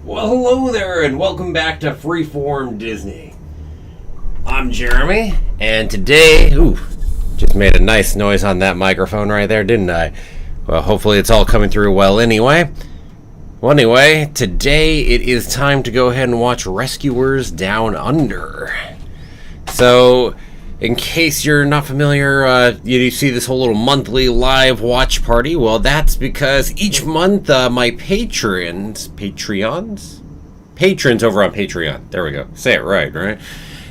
Well, hello there, and welcome back to Freeform Disney. I'm Jeremy, and today... Ooh, just made a nice noise on that microphone right there, didn't I? Well, hopefully it's all coming through well anyway. Well, anyway, today it is time to go ahead and watch Rescuers Down Under. So, in case you're not familiar, you see this whole little monthly live watch party. Well, that's because each month my patrons over on Patreon, there we go, say it right?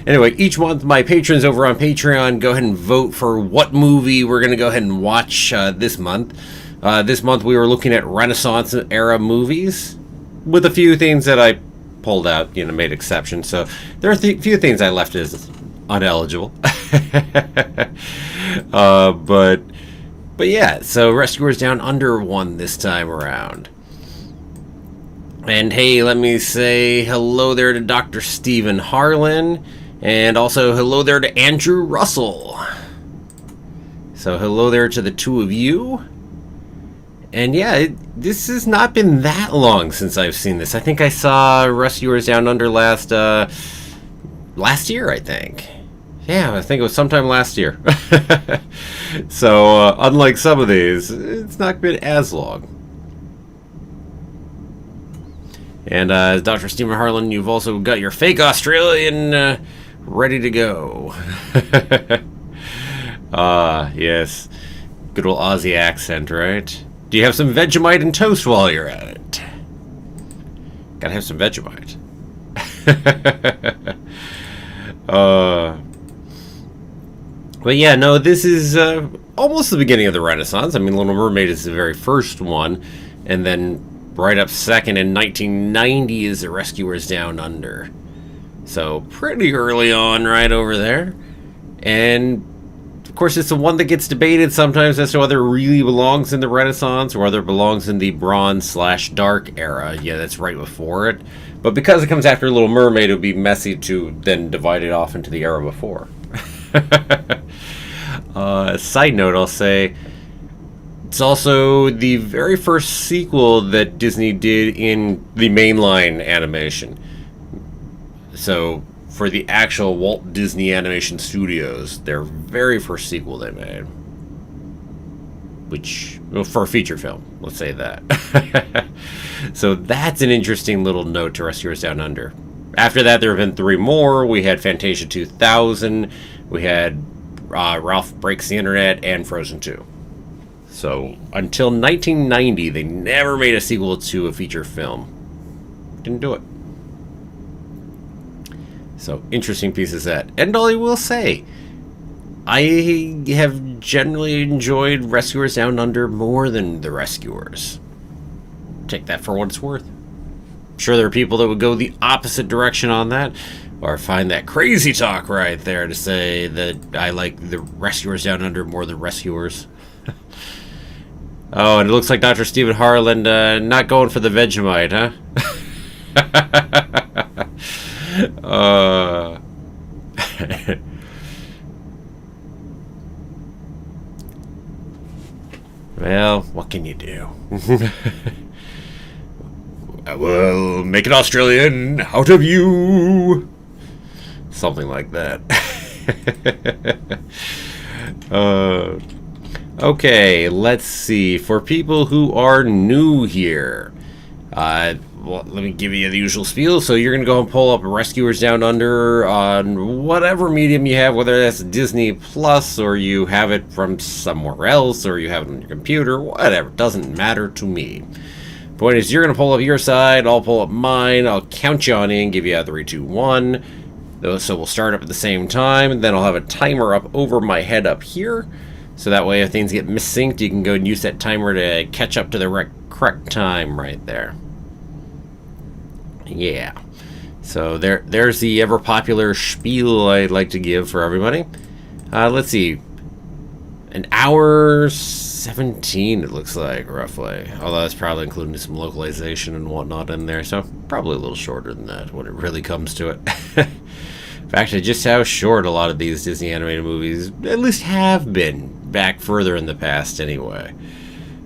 Anyway, each month my patrons over on Patreon go ahead and vote for what movie we're going to go ahead and watch this month. This month we were looking at Renaissance era movies, with a few things that I pulled out, made exceptions. So there are a few things I left as uneligible. But yeah, so Rescuers Down Under won this time around. And hey, let me say hello there to Dr. Stephen Harlan, and also hello there to Andrew Russell. So hello there to the two of you. And yeah, this has not been that long since I've seen this. I think I saw Rescuers Down Under last year, I think. Yeah, I think it was sometime last year. So, unlike some of these, it's not been as long. And Dr. Stephen Harlan, you've also got your fake Australian ready to go. Yes. Good old Aussie accent, right? Do you have some Vegemite and toast while you're at it? Gotta have some Vegemite. But yeah, no, this is almost the beginning of the Renaissance. I mean, Little Mermaid is the very first one, and then right up second in 1990 is The Rescuers Down Under. So pretty early on right over there. And of course, it's the one that gets debated sometimes as to whether it really belongs in the Renaissance or whether it belongs in the Bronze/Dark era. Yeah, that's right before it. But because it comes after Little Mermaid, it would be messy to then divide it off into the era before. Side note, I'll say it's also the very first sequel that Disney did in the mainline animation. So for the actual Walt Disney Animation Studios, their very first sequel they made, which, well, for a feature film, let's say that. So that's an interesting little note to Rescuers Down Under. After that, there have been three more. We had Fantasia 2000, we had Ralph Breaks the Internet, and Frozen 2. So until 1990, they never made a sequel to a feature film. Didn't do it. So interesting piece is that. And I will say, I have generally enjoyed Rescuers Down Under more than The Rescuers. Take that for what it's worth. I'm sure there are people that would go the opposite direction on that, or find that crazy talk right there to say that I like The Rescuers Down Under more than Rescuers. Oh, and it looks like Dr. Stephen Harlan not going for the Vegemite, huh? Well, what can you do? Well, make it Australian out of you. Something like that. Okay, let's see. For people who are new here, well, let me give you the usual spiel. So you're going to go and pull up Rescuers Down Under on whatever medium you have, whether that's Disney Plus or you have it from somewhere else or you have it on your computer, whatever. Doesn't matter to me. Point is, you're going to pull up your side, I'll pull up mine, I'll count you on in, give you a 3, 2, 1. So we'll start up at the same time, and then I'll have a timer up over my head up here. So that way if things get missynced, you can go and use that timer to catch up to the correct time right there. Yeah. So there's the ever popular spiel I'd like to give for everybody. Let's see. An hour 17 it looks like, roughly. Although that's probably including some localization and whatnot in there, so probably a little shorter than that when it really comes to it. In fact, just how short a lot of these Disney animated movies at least have been back further in the past anyway.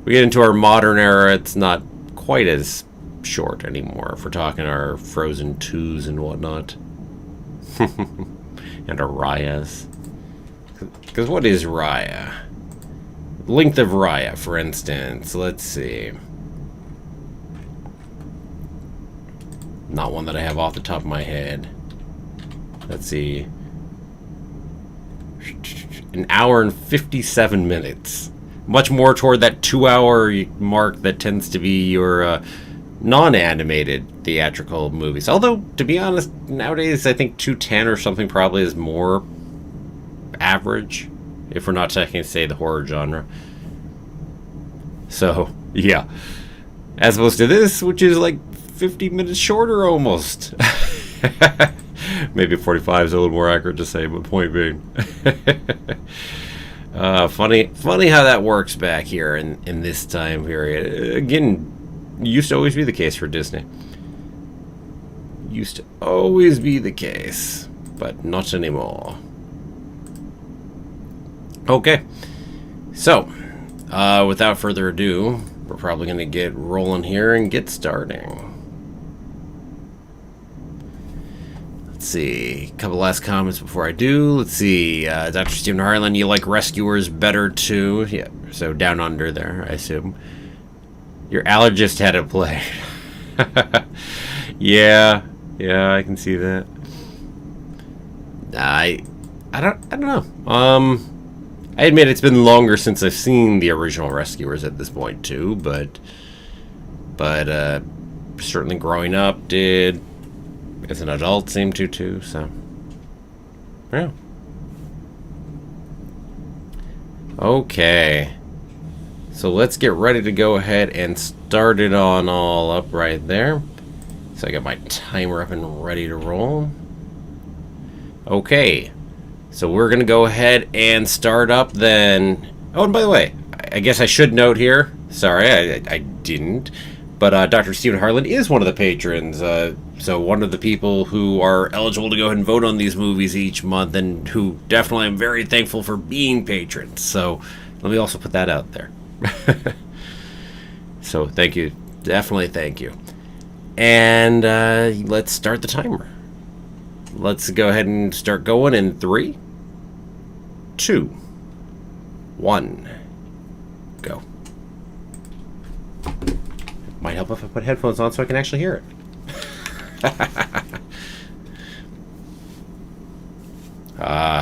We get into our modern era, it's not quite as short anymore if we're talking our Frozen 2s and whatnot. And our Rayas. Because what is Raya? Length of Raya, for instance. Let's see. Not one that I have off the top of my head. Let's see. An hour and 57 minutes. Much more toward that 2-hour mark that tends to be your non-animated theatrical movies. Although, to be honest, nowadays I think 2:10 or something probably is more average, if we're not taking, say, the horror genre. So, yeah. As opposed to this, which is like 50 minutes shorter almost. Maybe 45 is a little more accurate to say, but point being. Funny how that works back here in this time period. Again, used to always be the case for Disney. Used to always be the case, but not anymore. Okay, so without further ado, we're probably going to get rolling here and get starting. Let's see, a couple last comments before I do. Let's see, Dr. Stephen Harlan, you like Rescuers better too? Yeah, so Down Under there, I assume. Your allergist had it play. Yeah, I can see that. I don't know. I admit it's been longer since I've seen the original Rescuers at this point too, but certainly growing up did. As an adult seemed to too, so yeah. Okay. So let's get ready to go ahead and start it on all up right there. So I got my timer up and ready to roll. Okay. So we're going to go ahead and start up then. Oh, and by the way, I guess I should note here. Sorry, I didn't. But Dr. Stephen Harlan is one of the patrons. So one of the people who are eligible to go ahead and vote on these movies each month, and who definitely I'm very thankful for being patrons. So let me also put that out there. So thank you. Definitely thank you. And let's start the timer. Let's go ahead and start going in 3, 2, 1, go. Might help if I put headphones on so I can actually hear it.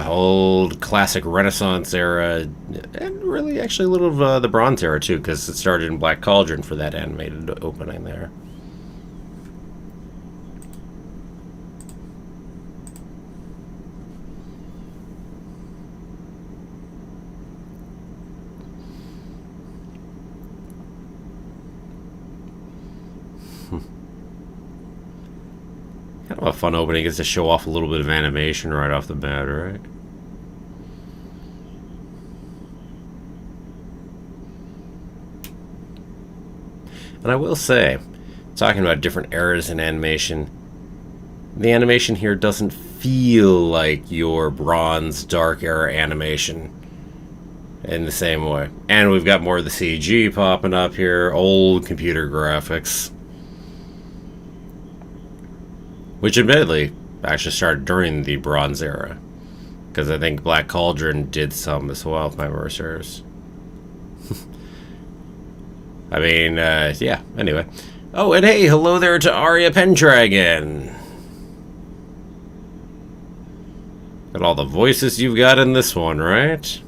Old classic Renaissance era, and really actually a little of the Bronze era too, because it started in Black Cauldron for that animated opening there. Kind of a fun opening is to show off a little bit of animation right off the bat, right? And I will say, talking about different eras in animation, the animation here doesn't feel like your Bronze Dark era animation in the same way. And we've got more of the CG popping up here, old computer graphics. Which admittedly actually started during the Bronze era, because I think Black Cauldron did some as well, if my memory serves. I mean, yeah, anyway. Oh, and hey, hello there to Arya Pendragon. Got all the voices you've got in this one, right?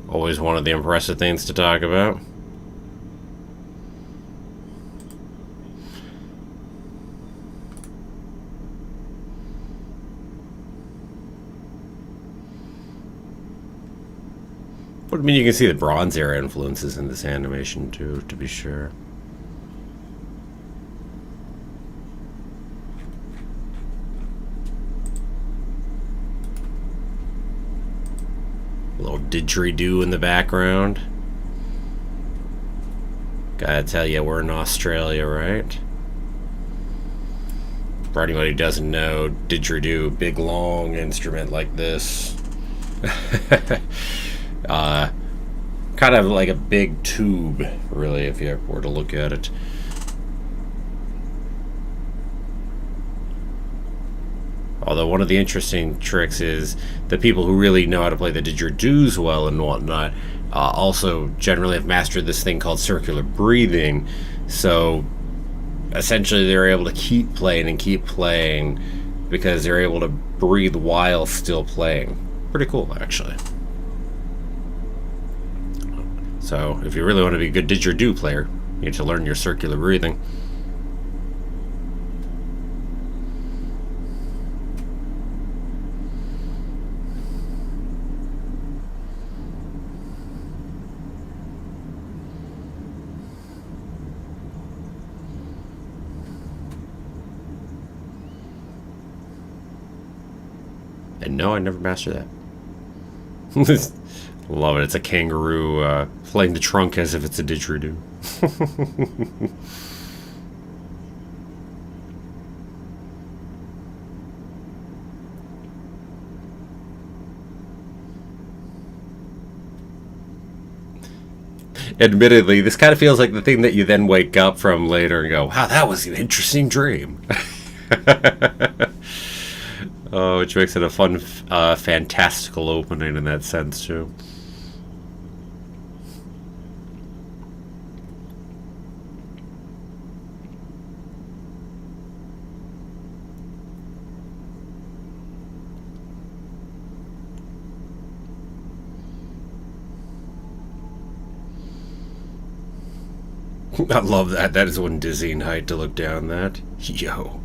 Always one of the impressive things to talk about. But I mean, you can see the Bronze era influences in this animation too, to be sure. A little didgeridoo in the background. Gotta tell you, we're in Australia, right? For anybody who doesn't know, didgeridoo, big long instrument like this. Kind of like a big tube, really, if you were to look at it. Although one of the interesting tricks is the people who really know how to play the didgeridoos well and whatnot also generally have mastered this thing called circular breathing. So essentially they're able to keep playing and keep playing because they're able to breathe while still playing. Pretty cool, actually. So if you really want to be a good didgeridoo player, you need to learn your circular breathing. And no, I never mastered that. Love it. It's a kangaroo playing the trunk as if it's a didgeridoo. Admittedly, this kind of feels like the thing that you then wake up from later and go, wow, that was an interesting dream. Oh, which makes it a fun, fantastical opening in that sense, too. I love that. That is one dizzying height to look down that. Yo.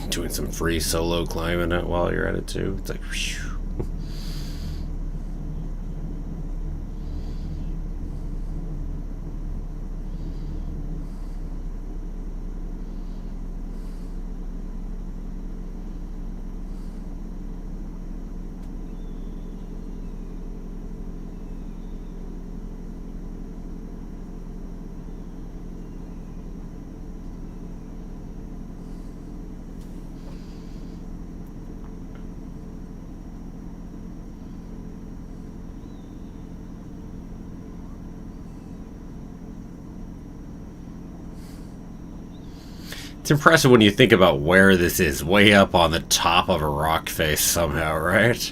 Doing some free solo climbing it while you're at it too. It's like whew. It's impressive when you think about where this is, way up on the top of a rock face somehow, right?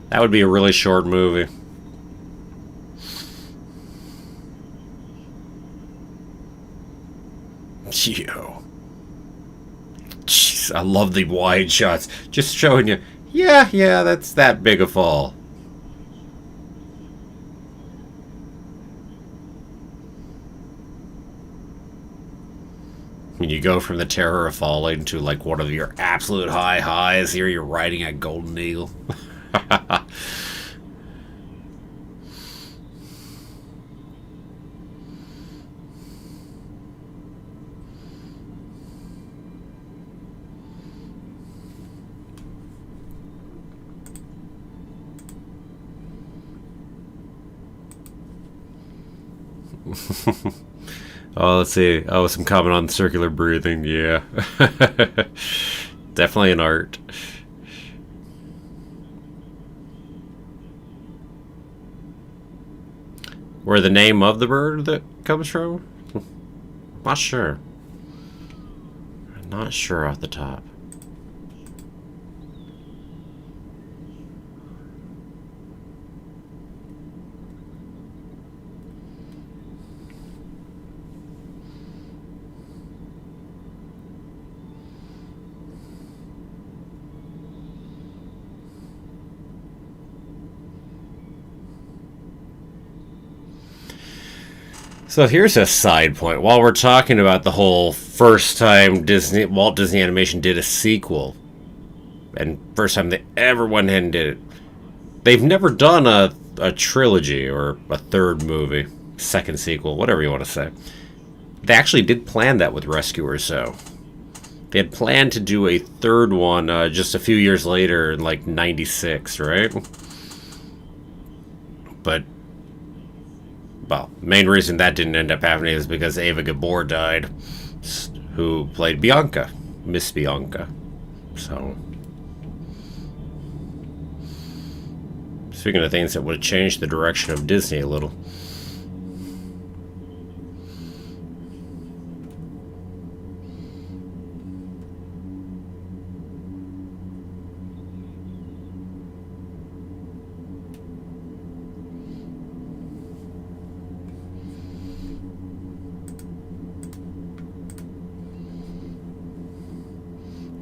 That would be a really short movie. Yo. Jeez, I love the wide shots. Just showing you, yeah, that's that big a fall. When you go from the terror of falling to like one of your absolute high highs, here you're riding a golden eagle. Oh, let's see. Oh, some comment on circular breathing. Yeah. Definitely an art. Where the name of the bird that comes from? Not sure. Not sure off the top. So here's a side point. While we're talking about the whole first time Walt Disney Animation did a sequel, and first time they ever went ahead and did it, they've never done a trilogy or a third movie, second sequel, whatever you want to say. They actually did plan that with Rescuers, though. They had planned to do a third one just a few years later in like '96, right? But well, main reason that didn't end up happening is because Ava Gabor died, who played Bianca, Miss Bianca. So, speaking of things that would have changed the direction of Disney a little.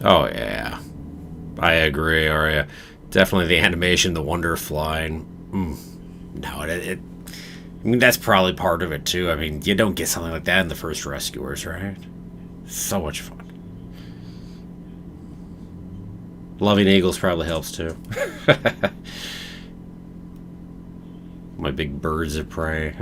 Oh, yeah. I agree, Arya. Definitely the animation, the wonder flying. No, I mean, that's probably part of it, too. I mean, you don't get something like that in the first Rescuers, right? So much fun. Loving Eagles probably helps, too. My big birds of prey.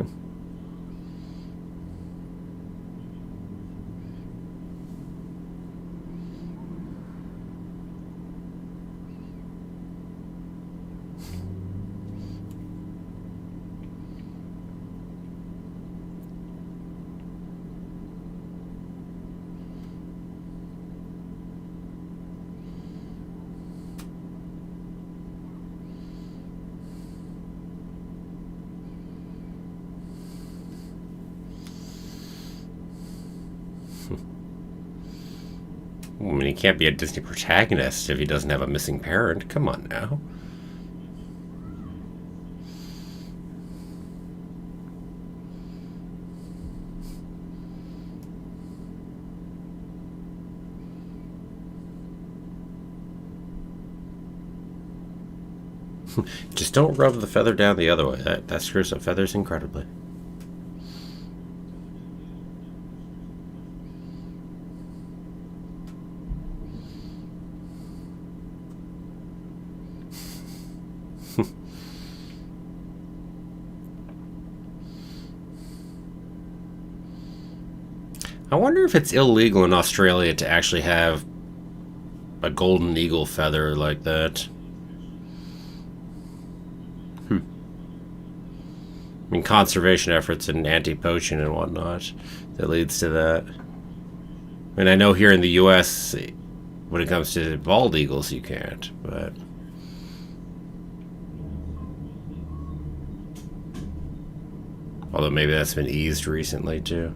I mean, he can't be a Disney protagonist if he doesn't have a missing parent. Come on now. Just don't rub the feather down the other way. That screws up feathers incredibly. I wonder if it's illegal in Australia to actually have a golden eagle feather like that. I mean, conservation efforts and anti-poaching and whatnot that leads to that. I mean, I know here in the U.S., when it comes to bald eagles, you can't, but... Although maybe that's been eased recently, too.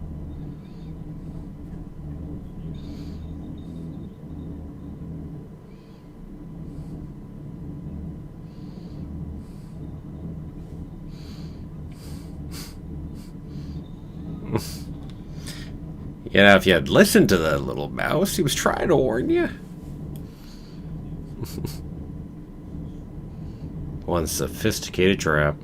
You know, if you had listened to that little mouse, he was trying to warn you. One sophisticated trap.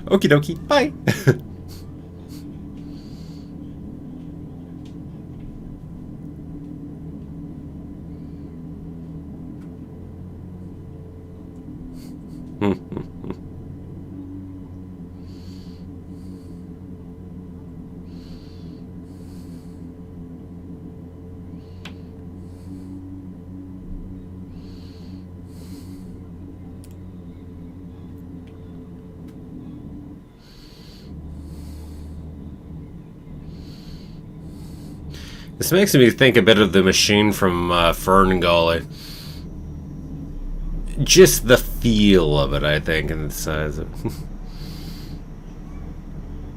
Okie dokie, bye. This makes me think a bit of the machine from Fern Gully. Just the feel of it, I think, and the size of it.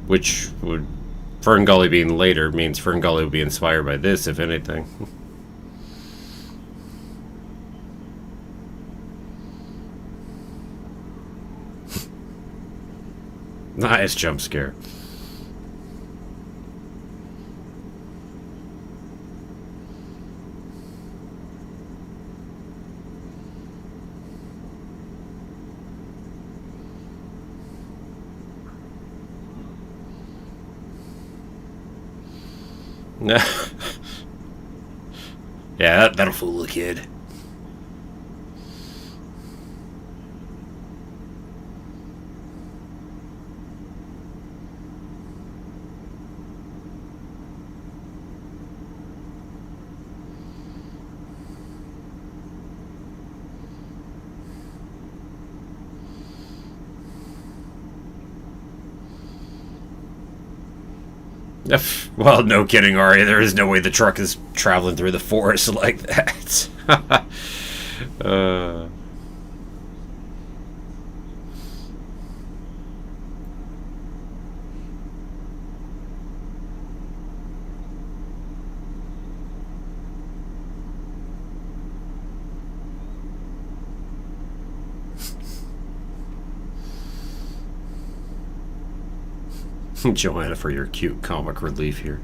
Which would... Fern Gully being later means Fern Gully would be inspired by this, if anything. Nice jump scare. Yeah, that'll fool a kid. Well, no kidding, Ari. There is no way the truck is traveling through the forest like that. uh... Joanna, for your cute comic relief here.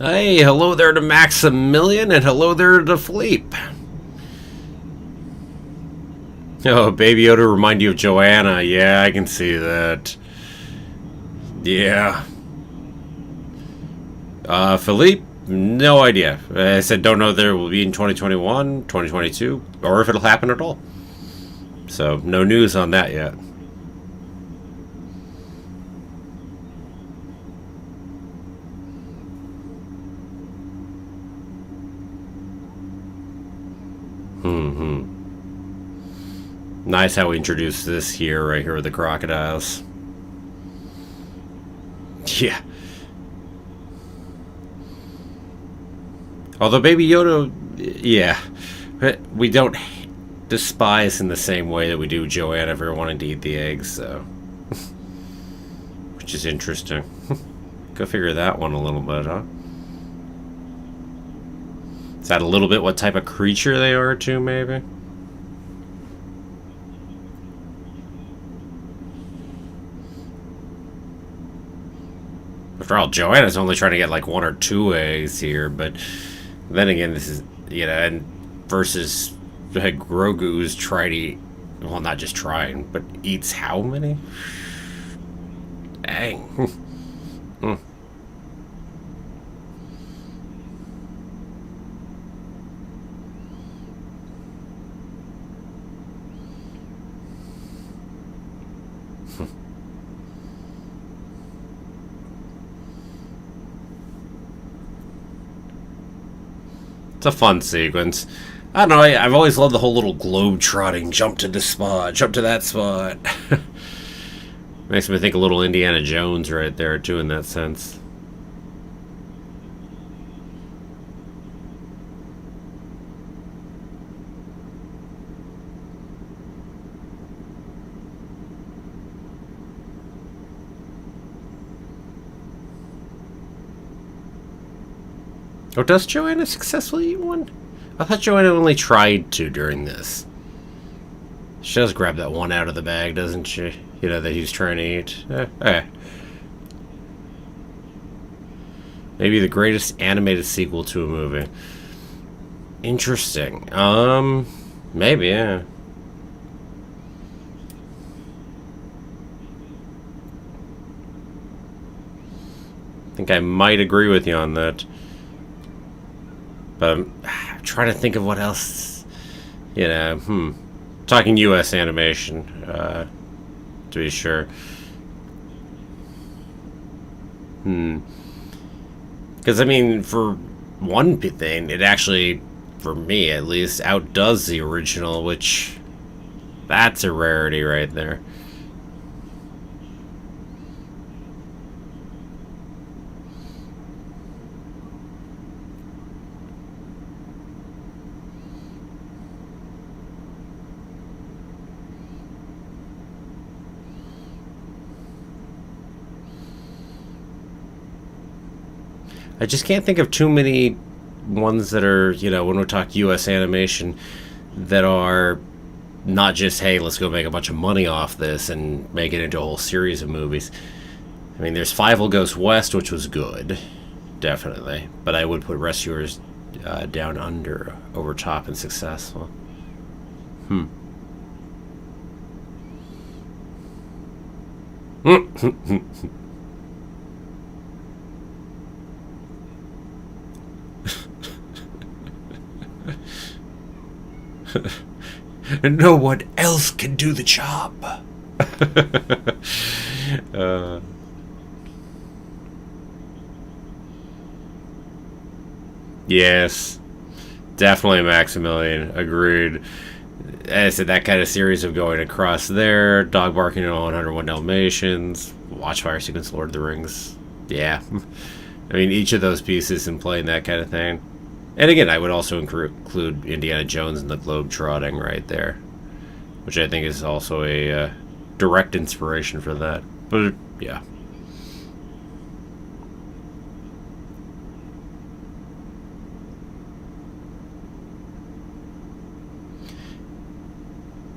Hey, hello there to Maximilian, and hello there to Philippe. Oh, Baby Yoda remind you of Joanna. Yeah, I can see that. Yeah. Philippe, no idea. I said don't know if there will be in 2021, 2022, or if it'll happen at all. So, no news on that yet. Nice how we introduced this here, right here with the crocodiles. Yeah. Although Baby Yoda, yeah, we don't despise in the same way that we do Joanna for wanting to eat the eggs, so. Which is interesting. Go figure that one a little bit, huh? Is that a little bit what type of creature they are, too, maybe? After all, Joanna's only trying to get like 1 or 2 eggs here, but then again, this is, you know, and versus Grogu's trying to eat, well, not just trying, but eats how many? Dang. It's a fun sequence. I don't know, I've always loved the whole little globe-trotting, jump to this spot, jump to that spot. Makes me think a little Indiana Jones right there, too, in that sense. Oh, does Joanna successfully eat one? I thought Joanna only tried to during this. She does grab that one out of the bag, doesn't she? You know, that he's trying to eat. Maybe the greatest animated sequel to a movie. Interesting. Maybe, yeah. I think I might agree with you on that. But I'm trying to think of what else, you know, talking U.S. animation, to be sure. Because, I mean, for one thing, it actually, for me at least, outdoes the original, which, that's a rarity right there. I just can't think of too many ones that are, you know, when we talk U.S. animation, that are not just, hey, let's go make a bunch of money off this and make it into a whole series of movies. I mean, there's Fievel Goes West, which was good, definitely. But I would put Rescuers Down Under over top and successful. No one else can do the job. Yes, definitely Maximilian. Agreed. As I said, that kind of series of going across there, dog barking on 101 Dalmatians, Watchfire sequence, Lord of the Rings. Yeah. I mean, each of those pieces and playing that kind of thing. And again, I would also include Indiana Jones and the Globe Trotting right there, which I think is also a direct inspiration for that. But, yeah.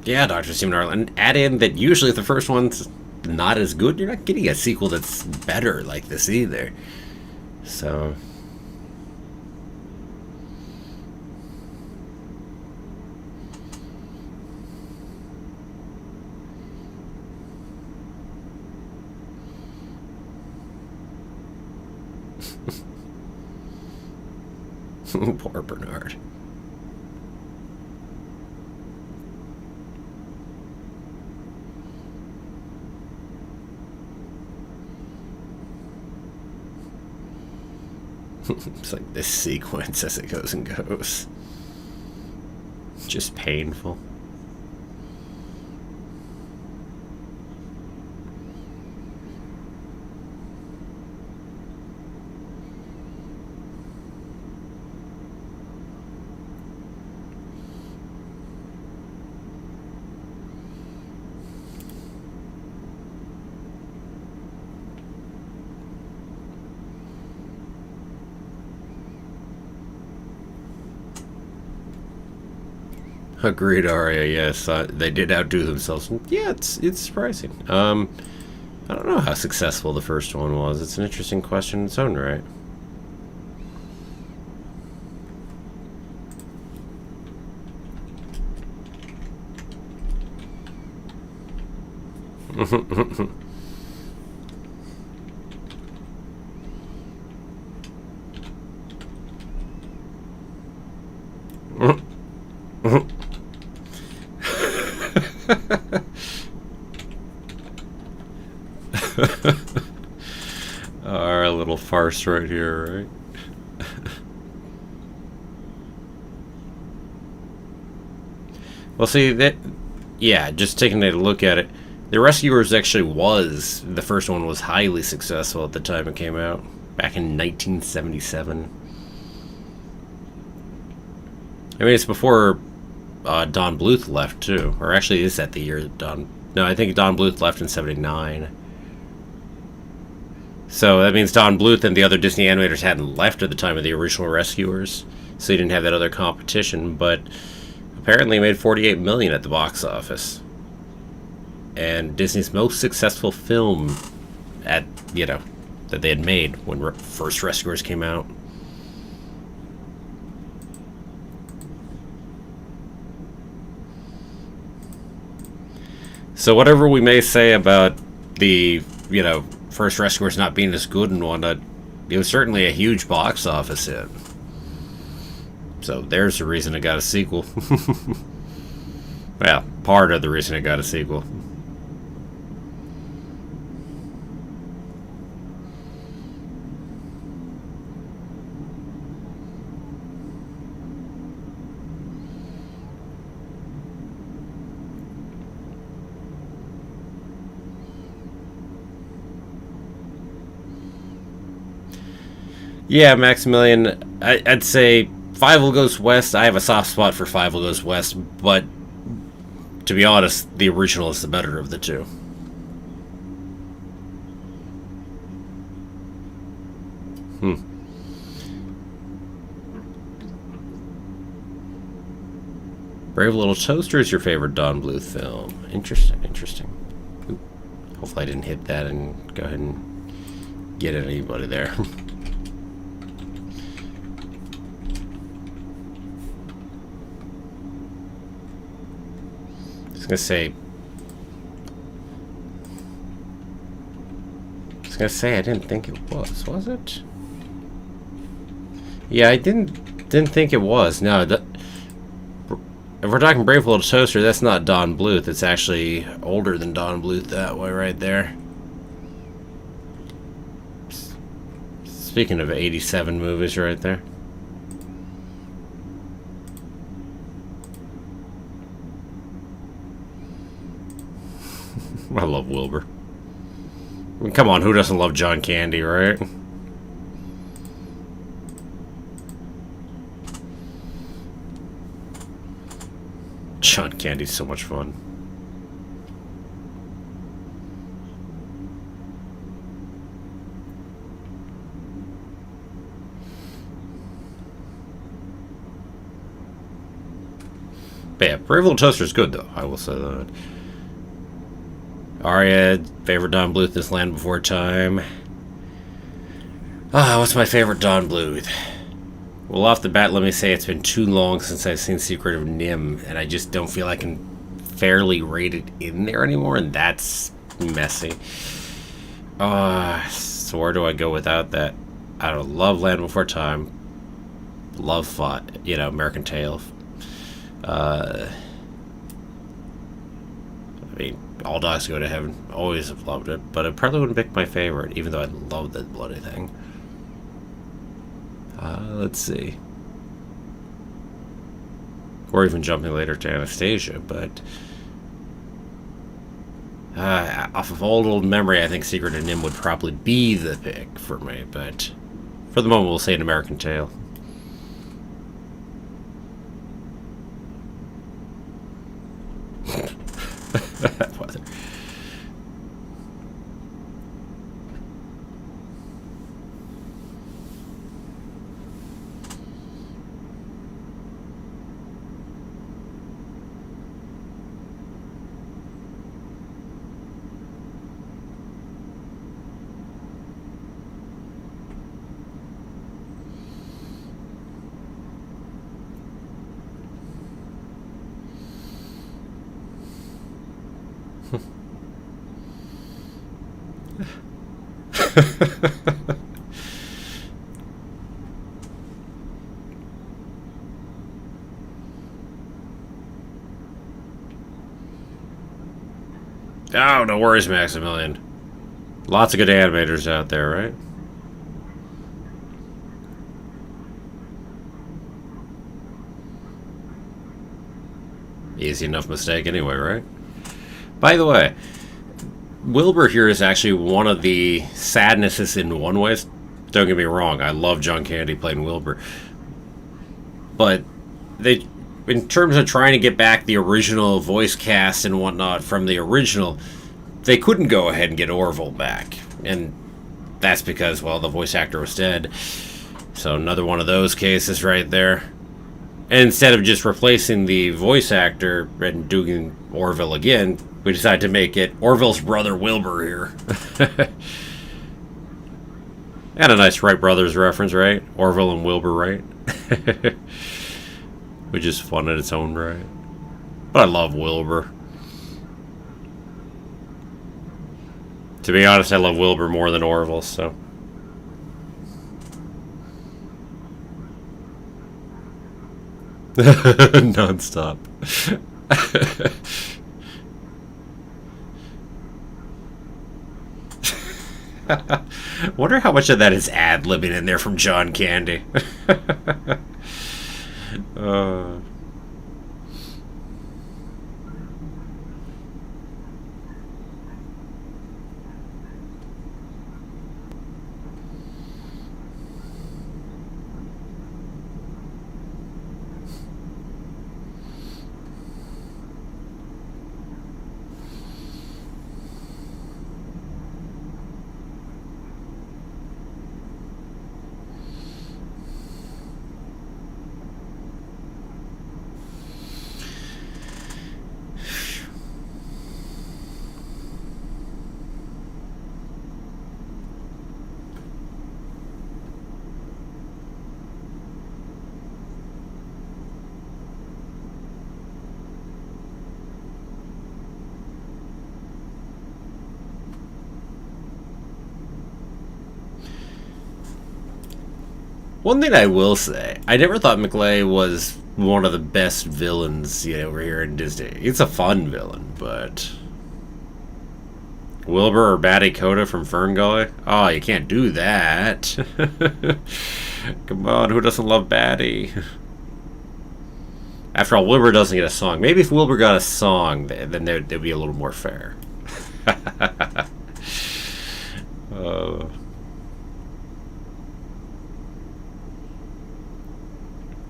Yeah, Dr. Stephen Arlen. Add in that usually if the first one's not as good, you're not getting a sequel that's better like this either. So... Poor Bernard. It's like this sequence as it goes and goes. Just painful. Agreed, Arya. Yes, they did outdo themselves. Yeah, it's surprising. I don't know how successful the first one was. It's an interesting question in its own right. Our little farce right here, right? Well, see, that... Yeah, just taking a look at it, The Rescuers actually was... The first one was highly successful at the time it came out. Back in 1977. I mean, it's before Don Bluth left, too. Or actually, is that the year that Don... No, I think Don Bluth left in 79. So that means Don Bluth and the other Disney animators hadn't left at the time of the original Rescuers. So he didn't have that other competition, but apparently made $48 million at the box office. And Disney's most successful film at, you know, that they had made when first Rescuers came out. So whatever we may say about the, you know, first Rescuers not being as good and whatnot, it was certainly a huge box office hit. So there's the reason it got a sequel. Well, part of the reason it got a sequel. Yeah, Maximilian, I'd say Five Will Goes West. I have a soft spot for Five Will Goes West, but to be honest, the original is the better of the two. Brave Little Toaster is your favorite Don Bluth film. Interesting, interesting. Ooh, hopefully I didn't hit that and go ahead and get anybody there. I was gonna say, gonna say I didn't think it was it? Yeah, I didn't think it was. No, if we're talking Brave Little Toaster, that's not Don Bluth. It's actually older than Don Bluth that way right there. Speaking of 87 movies right there. I love Wilbur. I mean, come on, who doesn't love John Candy, right? John Candy's so much fun. But yeah, Brave Little Toaster's good, though. I will say that. Aria, favorite Don Bluth, This Land Before Time. What's my favorite Don Bluth? Well, off the bat, let me say it's been too long since I've seen Secret of NIMH, and I just don't feel I can fairly rate it in there anymore, and that's messy. So where do I go without that? I don't love Land Before Time. Love American Tail. I mean, All Dogs Go to Heaven. Always have loved it, but it probably wouldn't pick my favorite, even though I love that bloody thing. Let's see. Or even jumping later to Anastasia, but off of old memory, I think Secret of NIMH would probably be the pick for me, but for the moment, we'll say An American Tail. Oh, no worries, Maximilian. Lots of good animators out there, right? Easy enough mistake anyway, right? By the way, Wilbur here is actually one of the sadnesses in one way. Don't get me wrong, I love John Candy playing Wilbur. But they, in terms of trying to get back the original voice cast and whatnot from the original, they couldn't go ahead and get Orville back. And that's because, well, the voice actor was dead. So another one of those cases right there. And instead of just replacing the voice actor and doing Orville again, we decided to make it Orville's brother Wilbur here. And a nice Wright Brothers reference, right? Orville and Wilbur Wright. Which is fun in its own right. But I love Wilbur. To be honest, I love Wilbur more than Orville, so. Non-stop. Wonder how much of that is ad-libbing in there from John Candy. One thing I will say, I never thought McLay was one of the best villains, over here in Disney. He's a fun villain, but Wilbur or Batty Coda from Fern Gully? Oh, you can't do that. Come on, who doesn't love Batty? After all, Wilbur doesn't get a song. Maybe if Wilbur got a song, then they'd be a little more fair.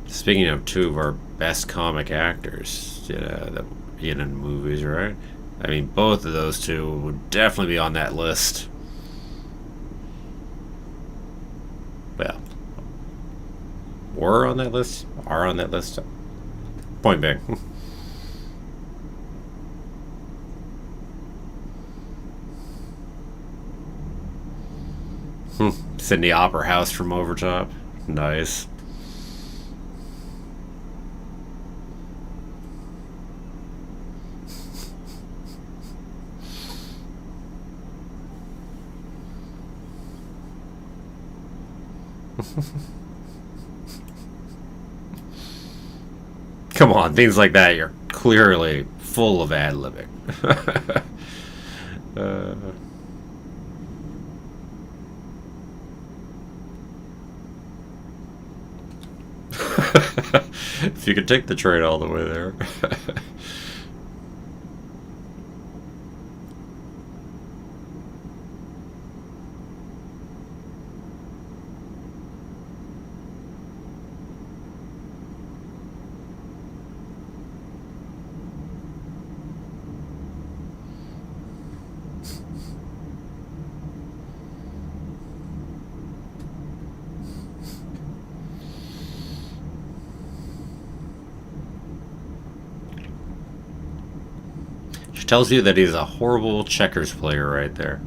Speaking of two of our best comic actors, that in movies, right? I mean, both of those two would definitely be on that list. Well, were on that list, are on that list. Point being. Sydney Opera House from Overtop. Nice. Come on, things like that, you're clearly full of ad-libbing. If you could take the train all the way there. She tells you that he's a horrible checkers player right there.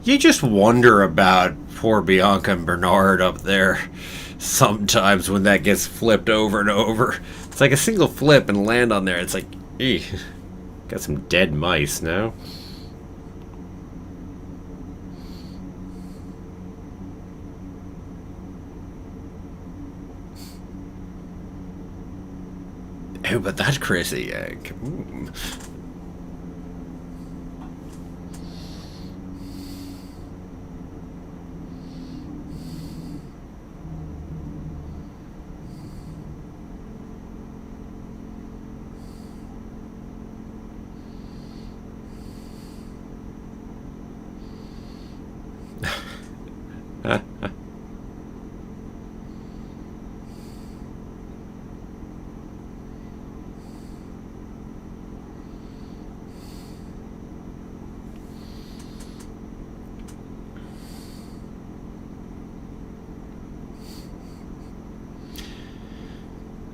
You just wonder about poor Bianca and Bernard up there sometimes when that gets flipped over and over. It's like a single flip and land on there. It's like, got some dead mice now. Oh, but that crazy egg.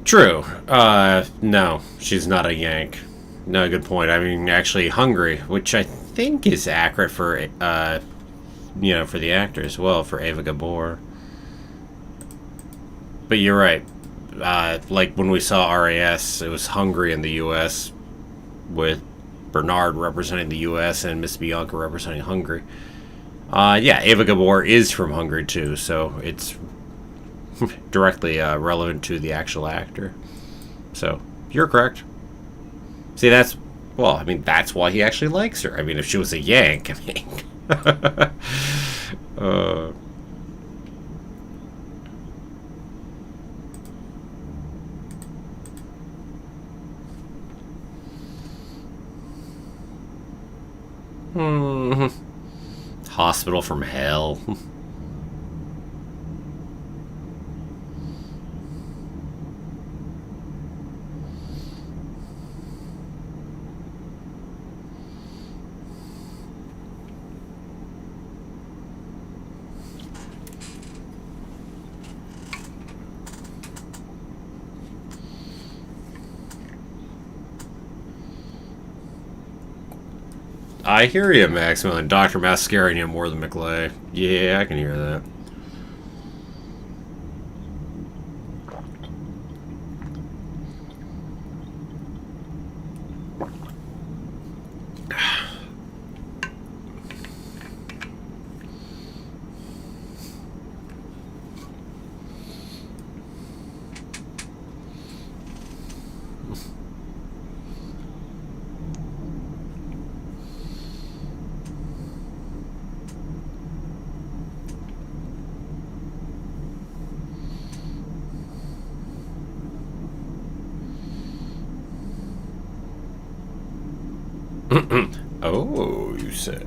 True. No, she's not a Yank. No, good point. I mean, actually, Hungary, which I think is accurate for, for the actor as well, for Ava Gabor. But you're right. Like when we saw RAS, it was Hungary in the U.S. with Bernard representing the U.S. and Miss Bianca representing Hungary. Yeah, Ava Gabor is from Hungary too, so it's directly relevant to the actual actor. So, you're correct. See, that's... Well, I mean, that's why he actually likes her. I mean, if she was a Yank, I mean... uh... Hospital from hell. I hear you, Maximilian. Dr. Matt's scaring you more than McLay. Yeah, I can hear that. Oh, you say.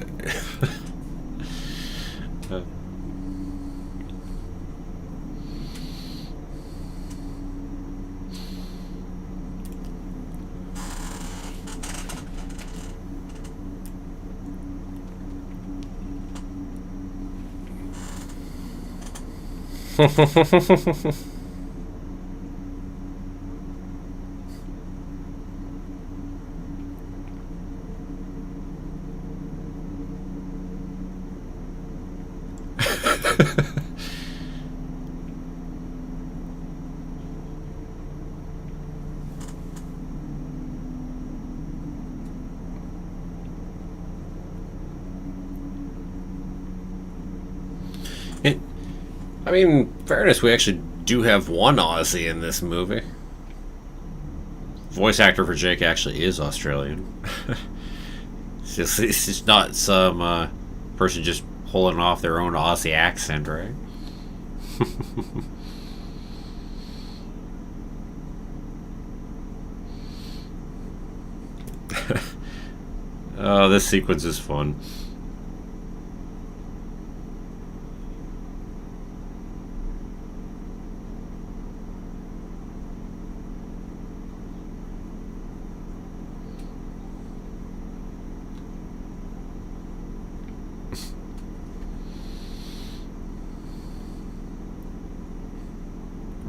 I mean, fairness, we actually do have one Aussie in this movie. Voice actor for Jake actually is Australian. It's just not some person just pulling off their own Aussie accent, right? Oh, this sequence is fun.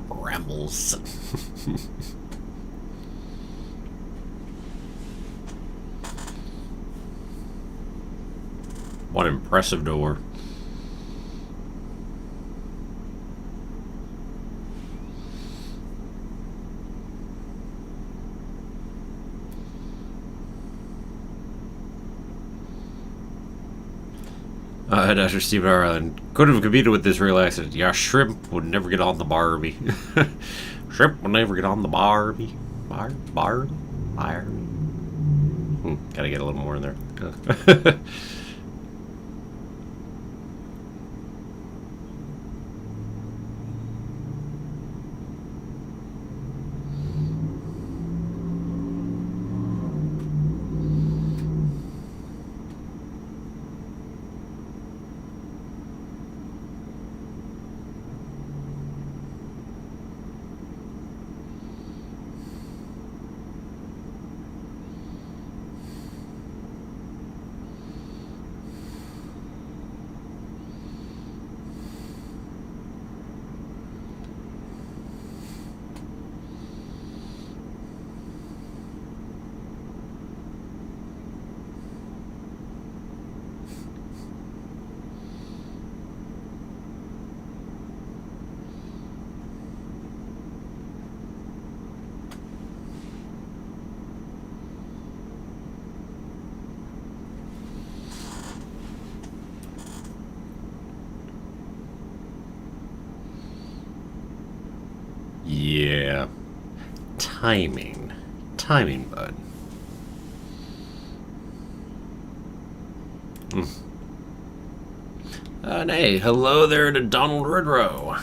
Rambles. What impressive door. Dr. Stephen Ireland could have competed with this real accident. Yeah, shrimp would never get on the Barbie. Shrimp would never get on the Barbie. Barbie? Gotta get a little more in there. timing. Timing, bud. And hey, hello there to Donald Ridrow.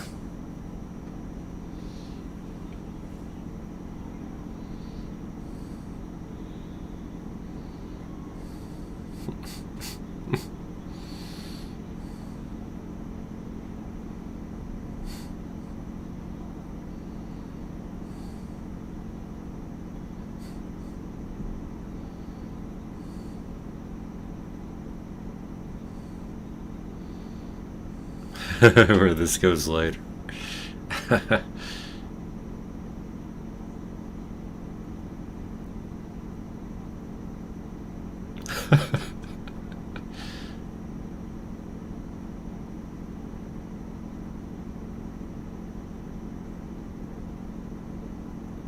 Where this goes later.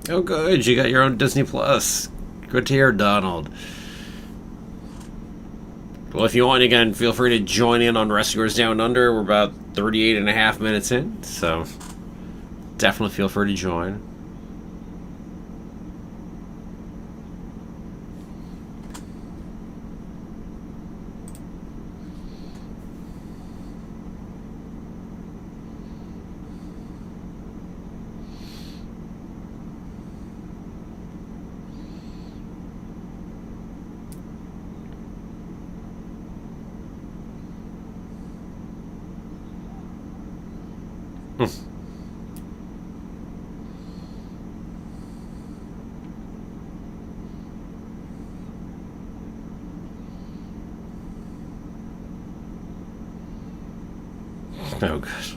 Oh, good. You got your own Disney Plus. Good to hear, Donald. Well, if you want, again, feel free to join in on Rescuers Down Under. We're about 38 and a half minutes in, so definitely feel free to join. Oh, gosh.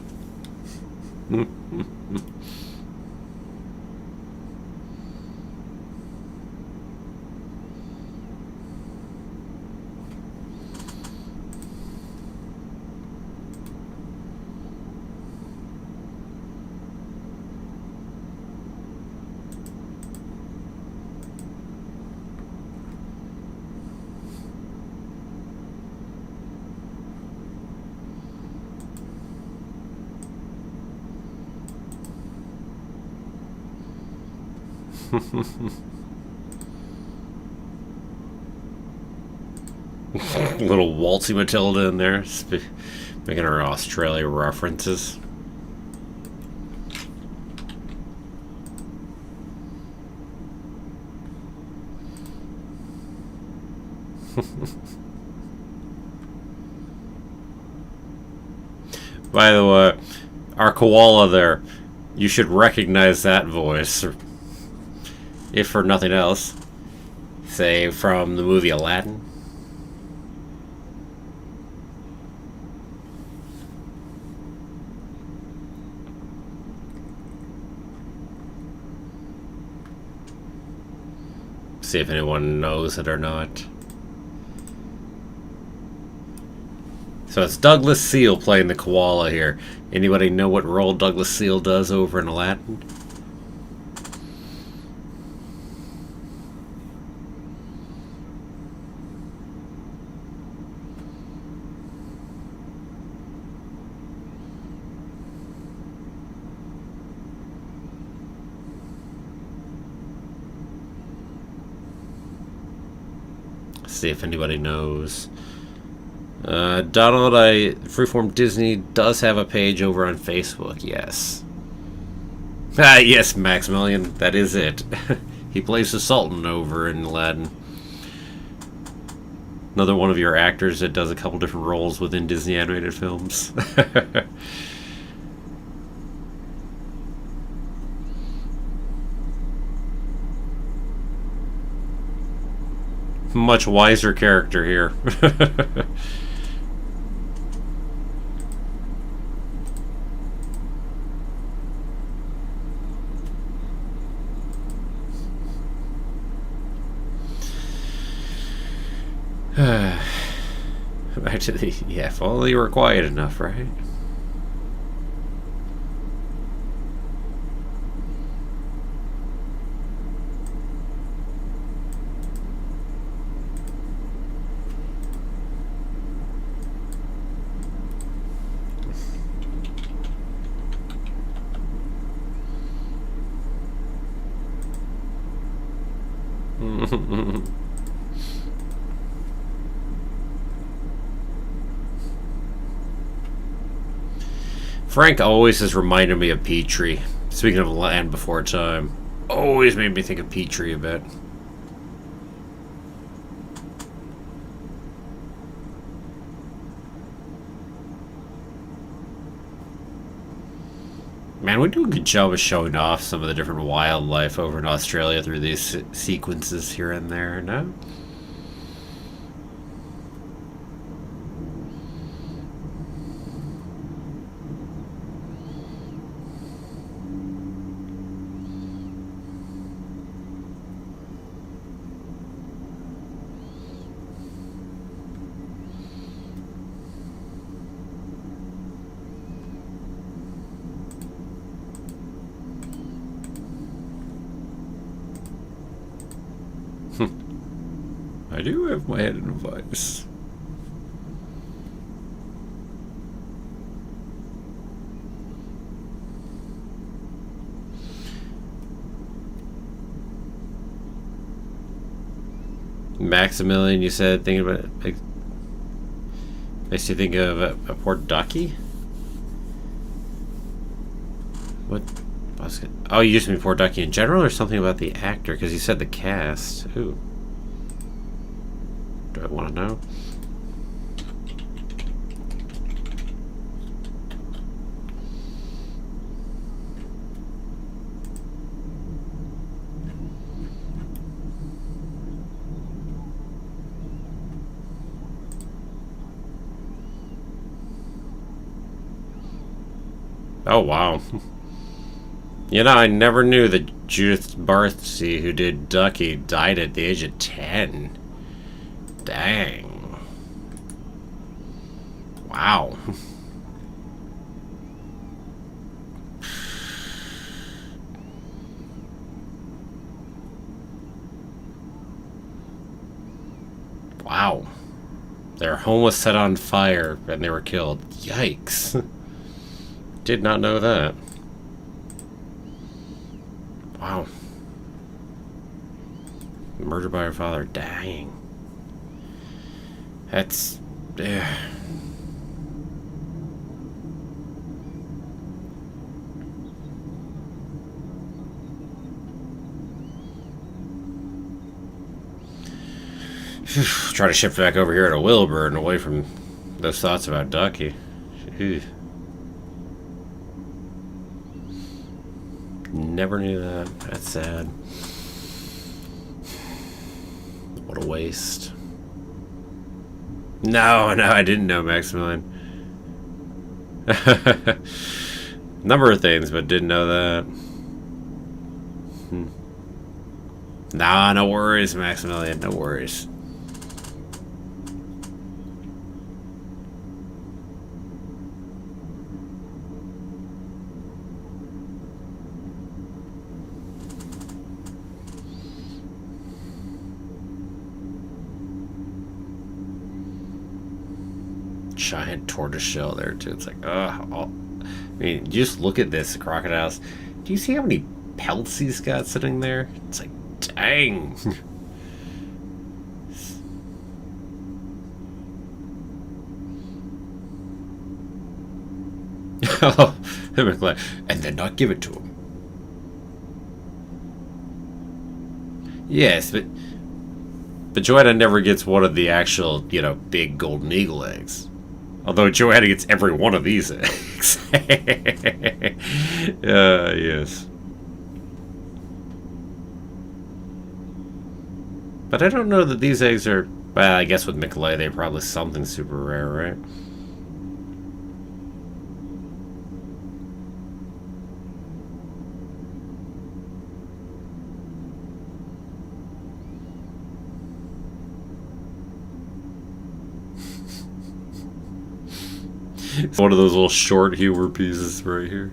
Little waltzy Matilda in there, making her Australia references. By the way, our koala there, you should recognize that voice, if for nothing else. Say, from the movie Aladdin. See if anyone knows it or not. So it's Douglas Seal playing the koala here. Anybody know what role Douglas Seal does over in Aladdin? See if anybody knows. Donald, Freeform Disney does have a page over on Facebook, yes. Yes, Maximilian, that is it. He plays the Sultan over in Aladdin. Another one of your actors that does a couple different roles within Disney animated films. Much wiser character here. Actually, yeah, if only you were quiet enough, right? Frank always has reminded me of Petrie. Speaking of Land Before Time, always made me think of Petrie a bit. Man, we do a good job of showing off some of the different wildlife over in Australia through these sequences here and there, no? I do have my head in a vice. Maximilian, you said thinking about it makes you think of a poor ducky? What? Oh, you just mean poor ducky in general, or something about the actor? Because you said the cast. Ooh. Do I want to know? Oh, wow. You know, I never knew that Judith Barthsey, who did Ducky, died at the age of 10. Dang. Wow. Wow. Their home was set on fire and they were killed. Yikes. Did not know that. Wow. Murdered by her father. Dang. That's... Try to shift back over here to Wilbur and away from those thoughts about Ducky. Never knew that. That's sad. What a waste. No, I didn't know Maximilian. Number of things, but didn't know that. Nah, no worries, Maximilian. No worries. Giant tortoise shell there too. It's like, I mean, just look at this crocodiles. Do you see how many pelts he's got sitting there? It's like, dang. Oh, and then not give it to him. Yes, but Joanna never gets one of the actual, big golden eagle eggs. Although Joanna gets every one of these eggs. Yes. But I don't know that these eggs are... Well, I guess with Michaela, they're probably something super rare, right? It's one of those little short humor pieces right here.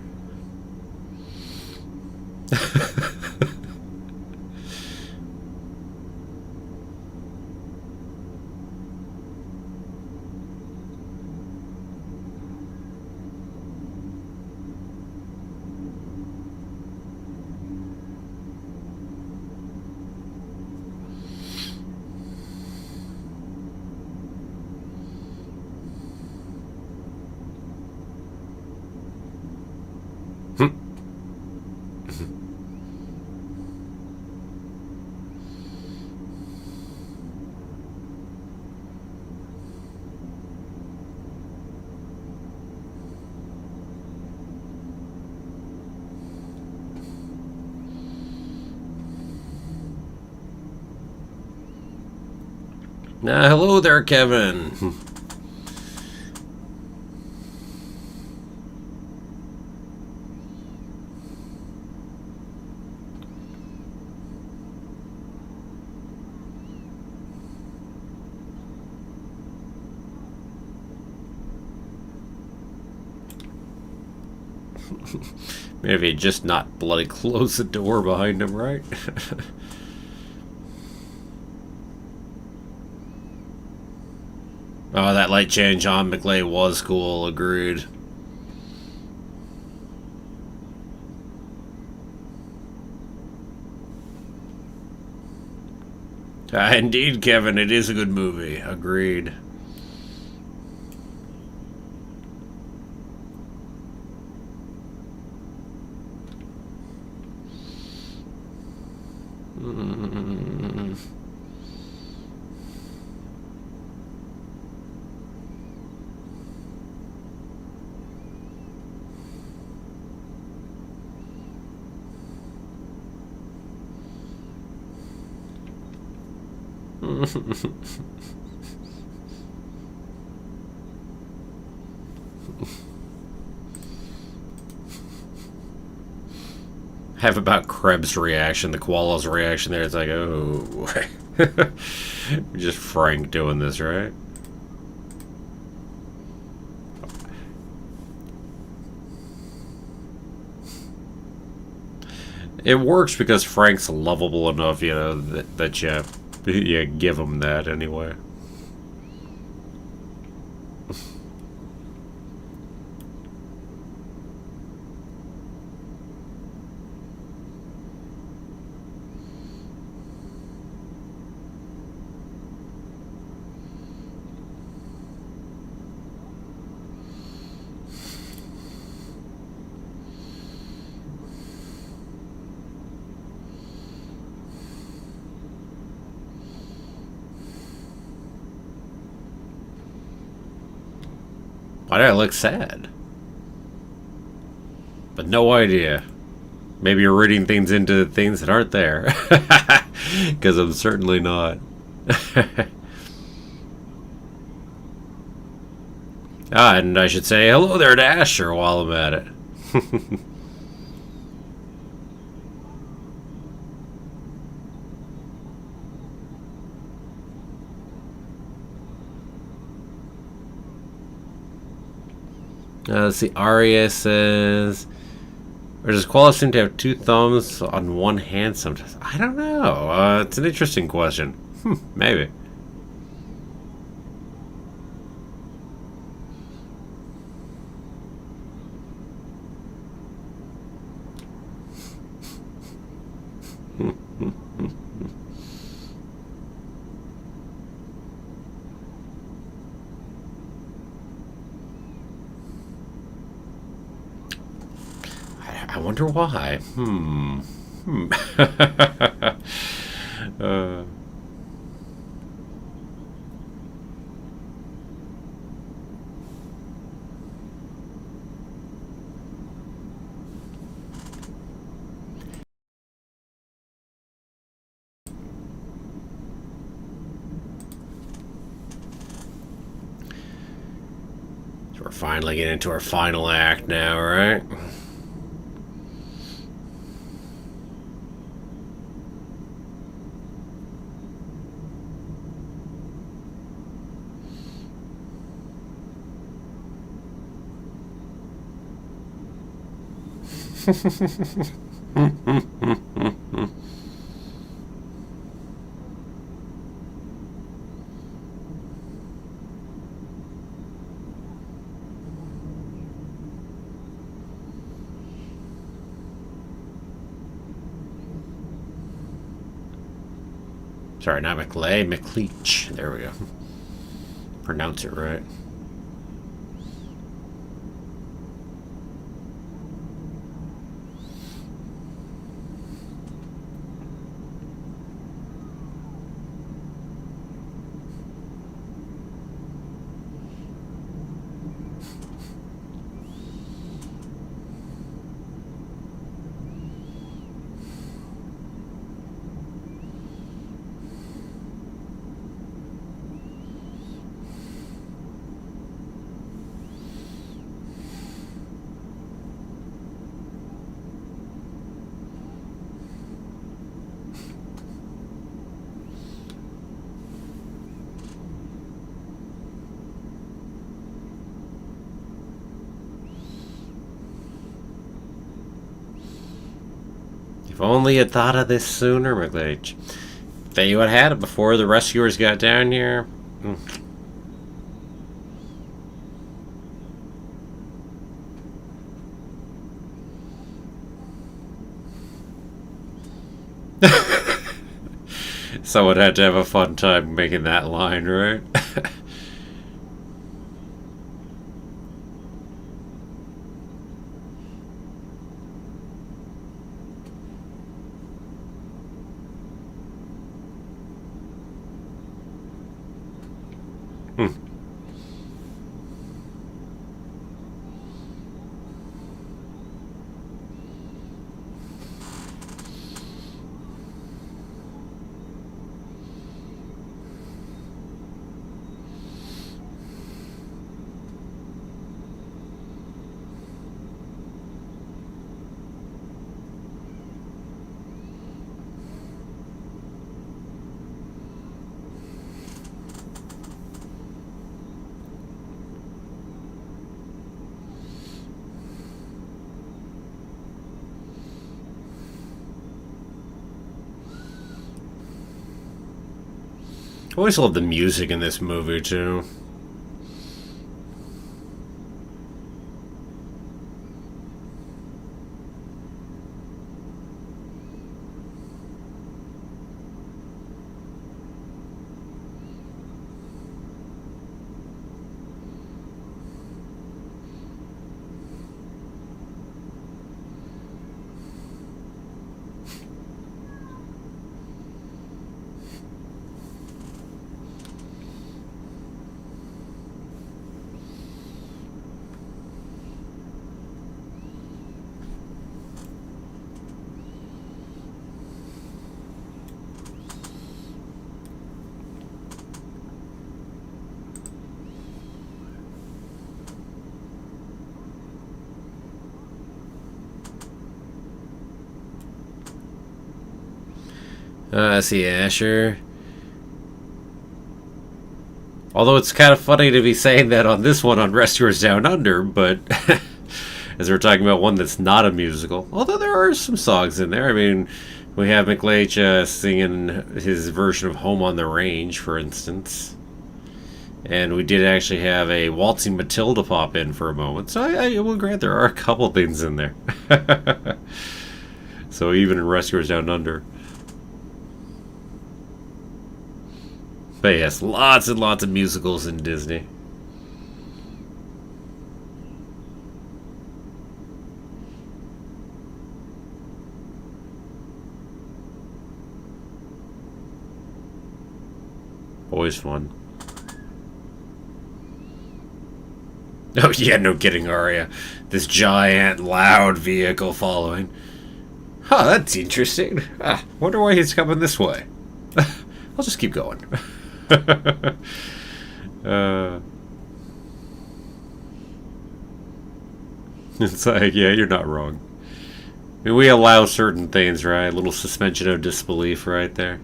Hello there, Kevin. Maybe just not bloody close the door behind him, right? Oh, that light change on McLeay was cool, agreed. Indeed, Kevin, it is a good movie, agreed. Have about Krebs' reaction, the koala's reaction there. It's like, oh. Just Frank doing this, right? It works because Frank's lovable enough, you know, that you give him that anyway. Why did I look sad? But no idea. Maybe you're reading things into things that aren't there. Because I'm certainly not. And I should say hello there to Asher while I'm at it. Let's see, Arya says... Or does koala seem to have two thumbs on one hand sometimes? I don't know. It's an interesting question. Maybe. I wonder why. So we're finally getting into our final act now, right? Sorry, not McLeay, McLeach. There we go. Pronounce it right. If only you'd thought of this sooner, McLeach. That you had had it before the rescuers got down here. Someone had to have a fun time making that line, right? I always love the music in this movie, too. I see Asher. Although it's kind of funny to be saying that on this one on Rescuers Down Under, but as we're talking about one that's not a musical. Although there are some songs in there. I mean, we have McLeach singing his version of Home on the Range, for instance. And we did actually have a Waltzing Matilda pop in for a moment. So I will grant there are a couple things in there. So even in Rescuers Down Under. But yes, lots and lots of musicals in Disney. Always fun. Oh yeah, no kidding, Aria. This giant, loud vehicle following. Huh, that's interesting. Wonder why he's coming this way. I'll just keep going. It's like, yeah, you're not wrong. I mean, we allow certain things, right? A little suspension of disbelief right there.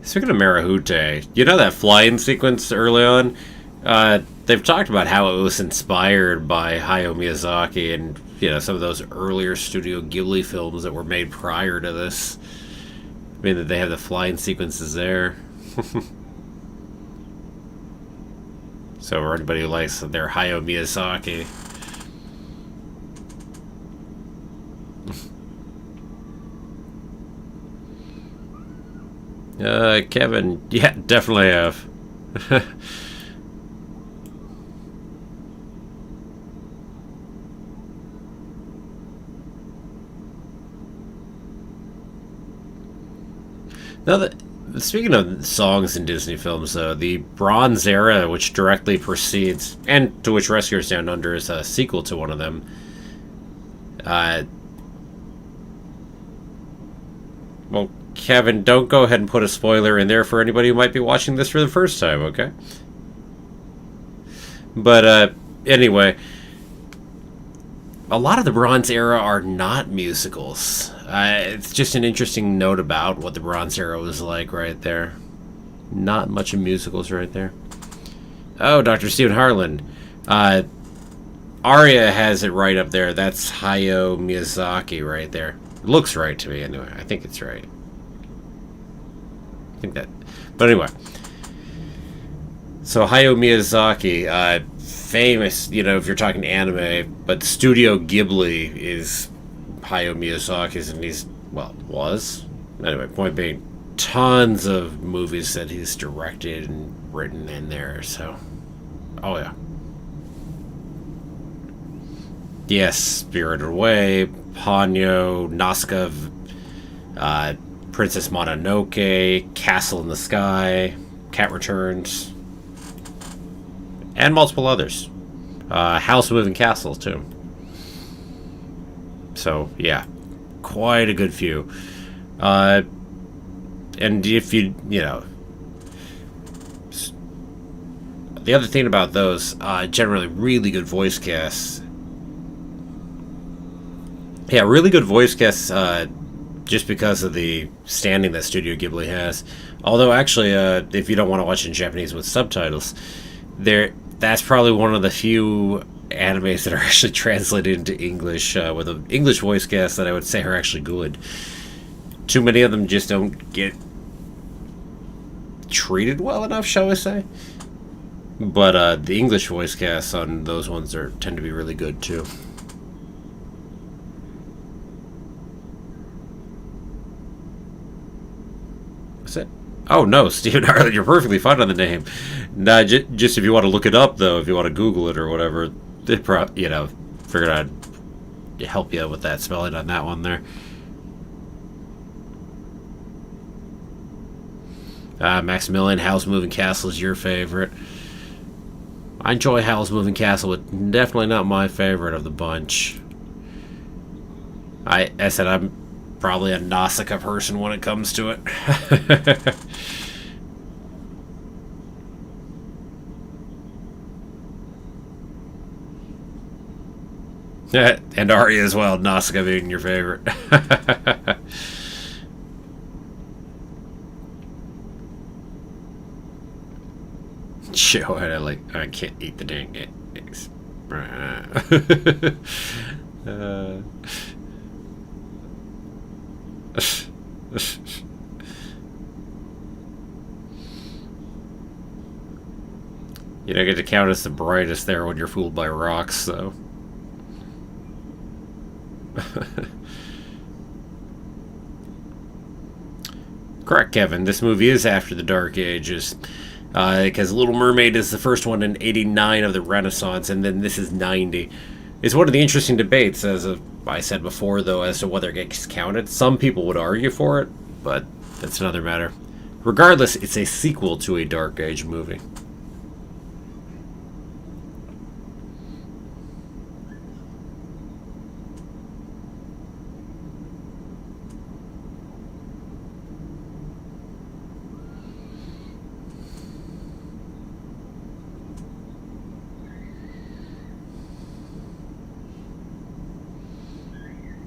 Speaking of Marahute, you know that flying sequence early on? They've talked about how it was inspired by Hayao Miyazaki and, you know, some of those earlier Studio Ghibli films that were made prior to this. I mean, that they have the flying sequences there. So for anybody who likes their Hayao Miyazaki. Kevin, yeah, definitely have. Now, speaking of songs in Disney films, though, the Bronze Era, which directly precedes, and to which Rescuers Down Under is a sequel to one of them, well, Kevin, don't go ahead and put a spoiler in there for anybody who might be watching this for the first time, okay? But, anyway, a lot of the Bronze Era are not musicals. It's just an interesting note about what the Bronze Era was like right there. Not much of musicals right there. Oh, Dr. Stephen Harlan. Aria has it right up there. That's Hayao Miyazaki right there. It looks right to me anyway. I think it's right. I think that. But anyway. So Hayao Miyazaki, famous, you know, if you're talking anime, but Studio Ghibli is Hayao Miyazaki's, and he's, well, was. Anyway, point being, tons of movies that he's directed and written in there, so. Oh, yeah. Yes, Spirited Away, Ponyo, Nausicaa, Princess Mononoke, Castle in the Sky, Cat Returns, and multiple others. House Moving Castle, too. So, yeah, quite a good few. And if you know, the other thing about those, generally really good voice casts. Yeah, really good voice casts, just because of the standing that Studio Ghibli has. Although, actually, if you don't want to watch in Japanese with subtitles, that's probably one of the few animes that are actually translated into English with an English voice cast that I would say are actually good. Too many of them just don't get treated well enough, shall we say. But the English voice casts on those ones tend to be really good, too. It? Oh no, Stephen Harlan, you're perfectly fine on the name. Nah, just if you want to look it up, though, if you want to Google it or whatever, you know, figured I'd help you with that spelling on that one there. Maximilian, Howl's Moving Castle is your favorite. I enjoy Howl's Moving Castle, but definitely not my favorite of the bunch. I said I'm probably a Nausicaa person when it comes to it. And Aria as well, Nausicaa being your favorite. Show it, I can't eat the dang eggs. You don't get to count as the brightest there when you're fooled by rocks, though. Correct, Kevin. This movie is after the Dark Ages. Because Little Mermaid is the first one in 89 of the Renaissance, and then this is 90. It's one of the interesting debates, as I said before, though, as to whether it gets counted. Some people would argue for it, but that's another matter. Regardless, it's a sequel to a Dark Age movie.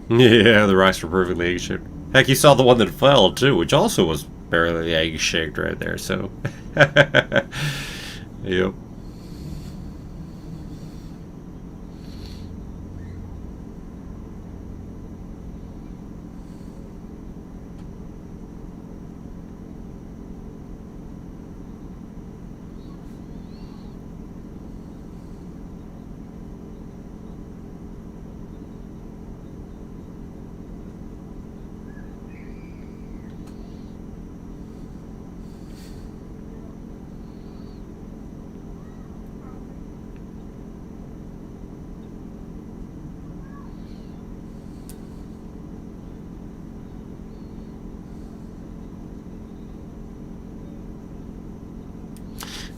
Yeah, the rocks were perfectly egg-shaped. Heck, you saw the one that fell, too, which also was barely egg-shaped right there, so... Yep.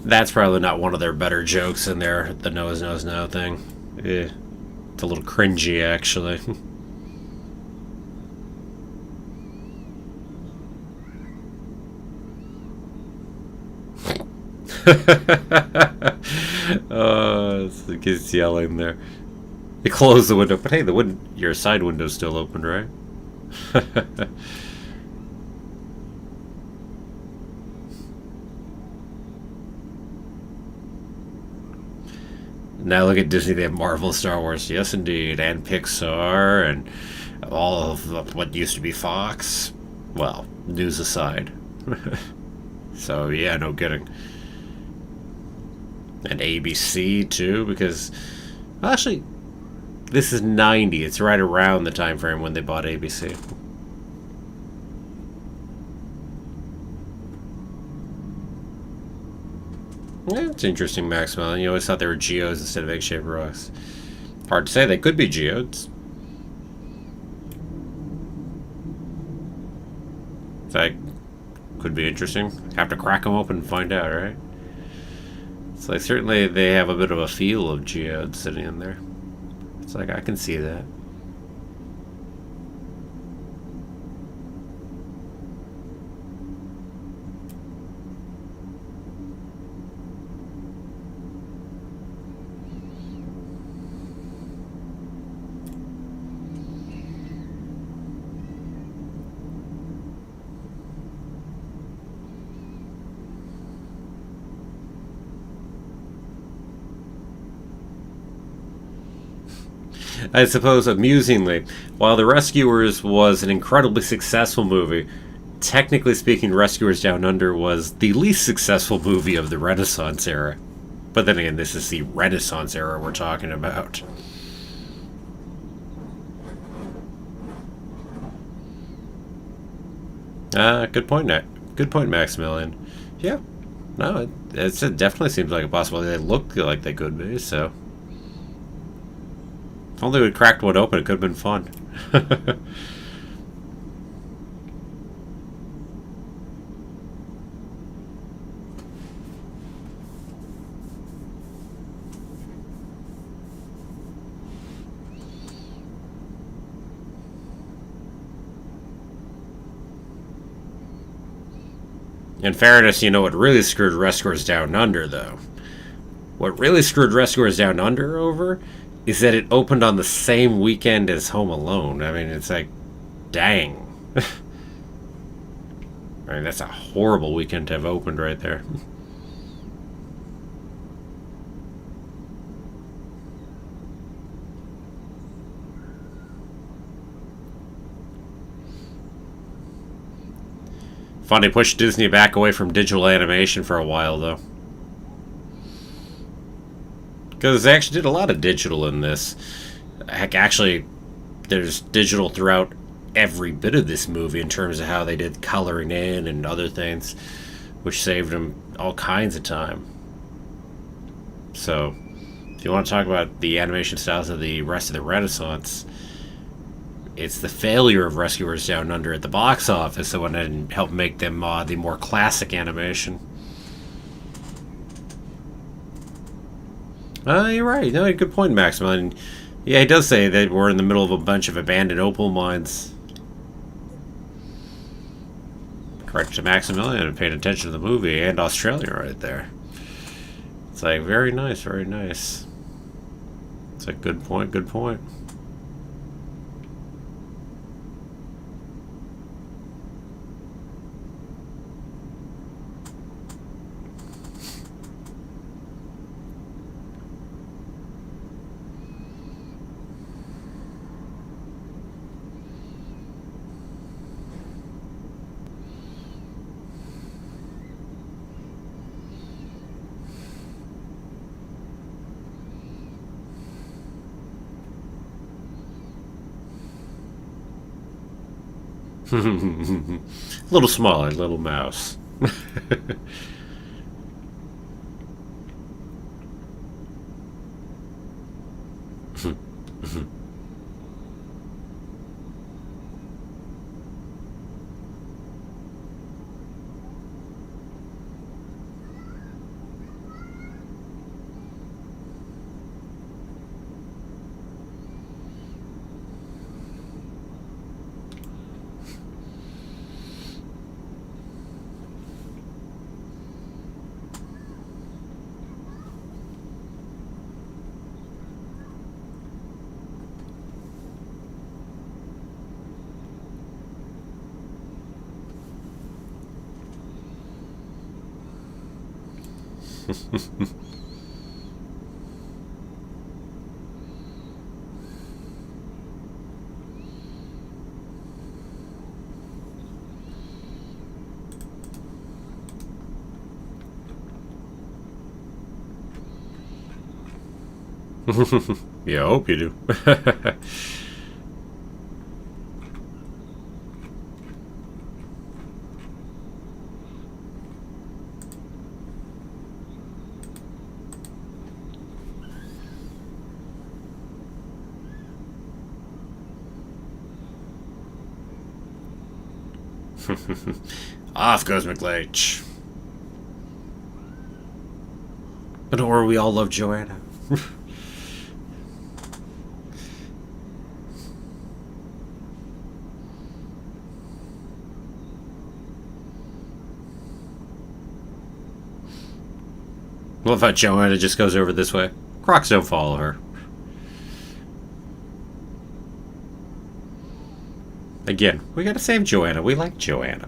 That's probably not one of their better jokes in there, the nose knows no thing. Yeah. It's a little cringy, actually. Oh, it's the kids yelling there. They closed the window, but hey, your side window's still open, right? Now look at Disney, they have Marvel, Star Wars, yes indeed, and Pixar, and all of what used to be Fox. Well, news aside. So yeah, no kidding. And ABC too, because well, actually, this is 90. It's right around the time frame when they bought ABC. Yeah, it's interesting, Maxwell. You always thought they were geodes instead of egg-shaped rocks. Hard to say. They could be geodes. That could be interesting. Have to crack them open and find out, right? It's like certainly they have a bit of a feel of geodes sitting in there. It's like I can see that. I suppose, amusingly, while The Rescuers was an incredibly successful movie, technically speaking, Rescuers Down Under was the least successful movie of the Renaissance era. But then again, this is the Renaissance era we're talking about. Good point, Good point, Maximilian. Yeah, no, it definitely seems like a possibility. They look like they could be, so. If only we'd cracked one open, it could have been fun. In fairness, you know what really screwed Rescuers Down Under, though? What really screwed Rescuers Down Under over is that it opened on the same weekend as Home Alone. I mean, it's like, dang. I mean, that's a horrible weekend to have opened right there. Funny, pushed Disney back away from digital animation for a while, though. Because they actually did a lot of digital in this. Heck, actually, there's digital throughout every bit of this movie in terms of how they did coloring in and other things, which saved them all kinds of time. So, if you want to talk about the animation styles of the rest of the Renaissance, it's the failure of Rescuers Down Under at the box office that went ahead and helped make them the more classic animation. You're right. No, good point, Maximilian. Yeah, he does say that we're in the middle of a bunch of abandoned opal mines. Correct to Maximilian and paying attention to the movie and Australia right there. It's like, very nice, very nice. It's a good point, good point. A little smaller, little mouse. Yeah, I hope you do. Off goes McLeach. But don't worry, we all love Joanna. Love how Joanna just goes over this way. Crocs don't follow her. Again, we gotta save Joanna. We like Joanna.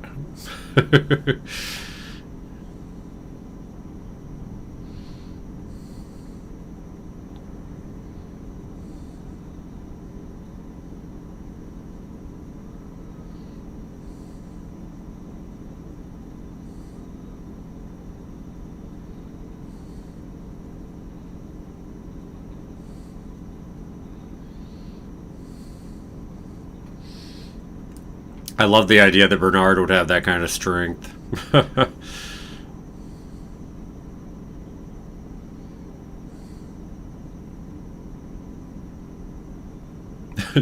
I love the idea that Bernard would have that kind of strength.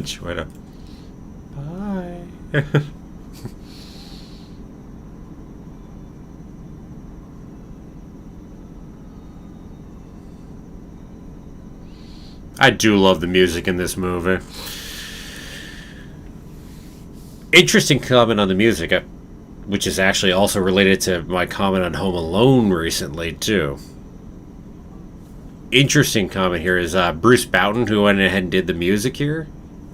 Joanna. Bye. I do love the music in this movie. Interesting comment on the music, which is actually also related to my comment on Home Alone recently, too. Interesting comment here is Bruce Boughton, who went ahead and did the music here.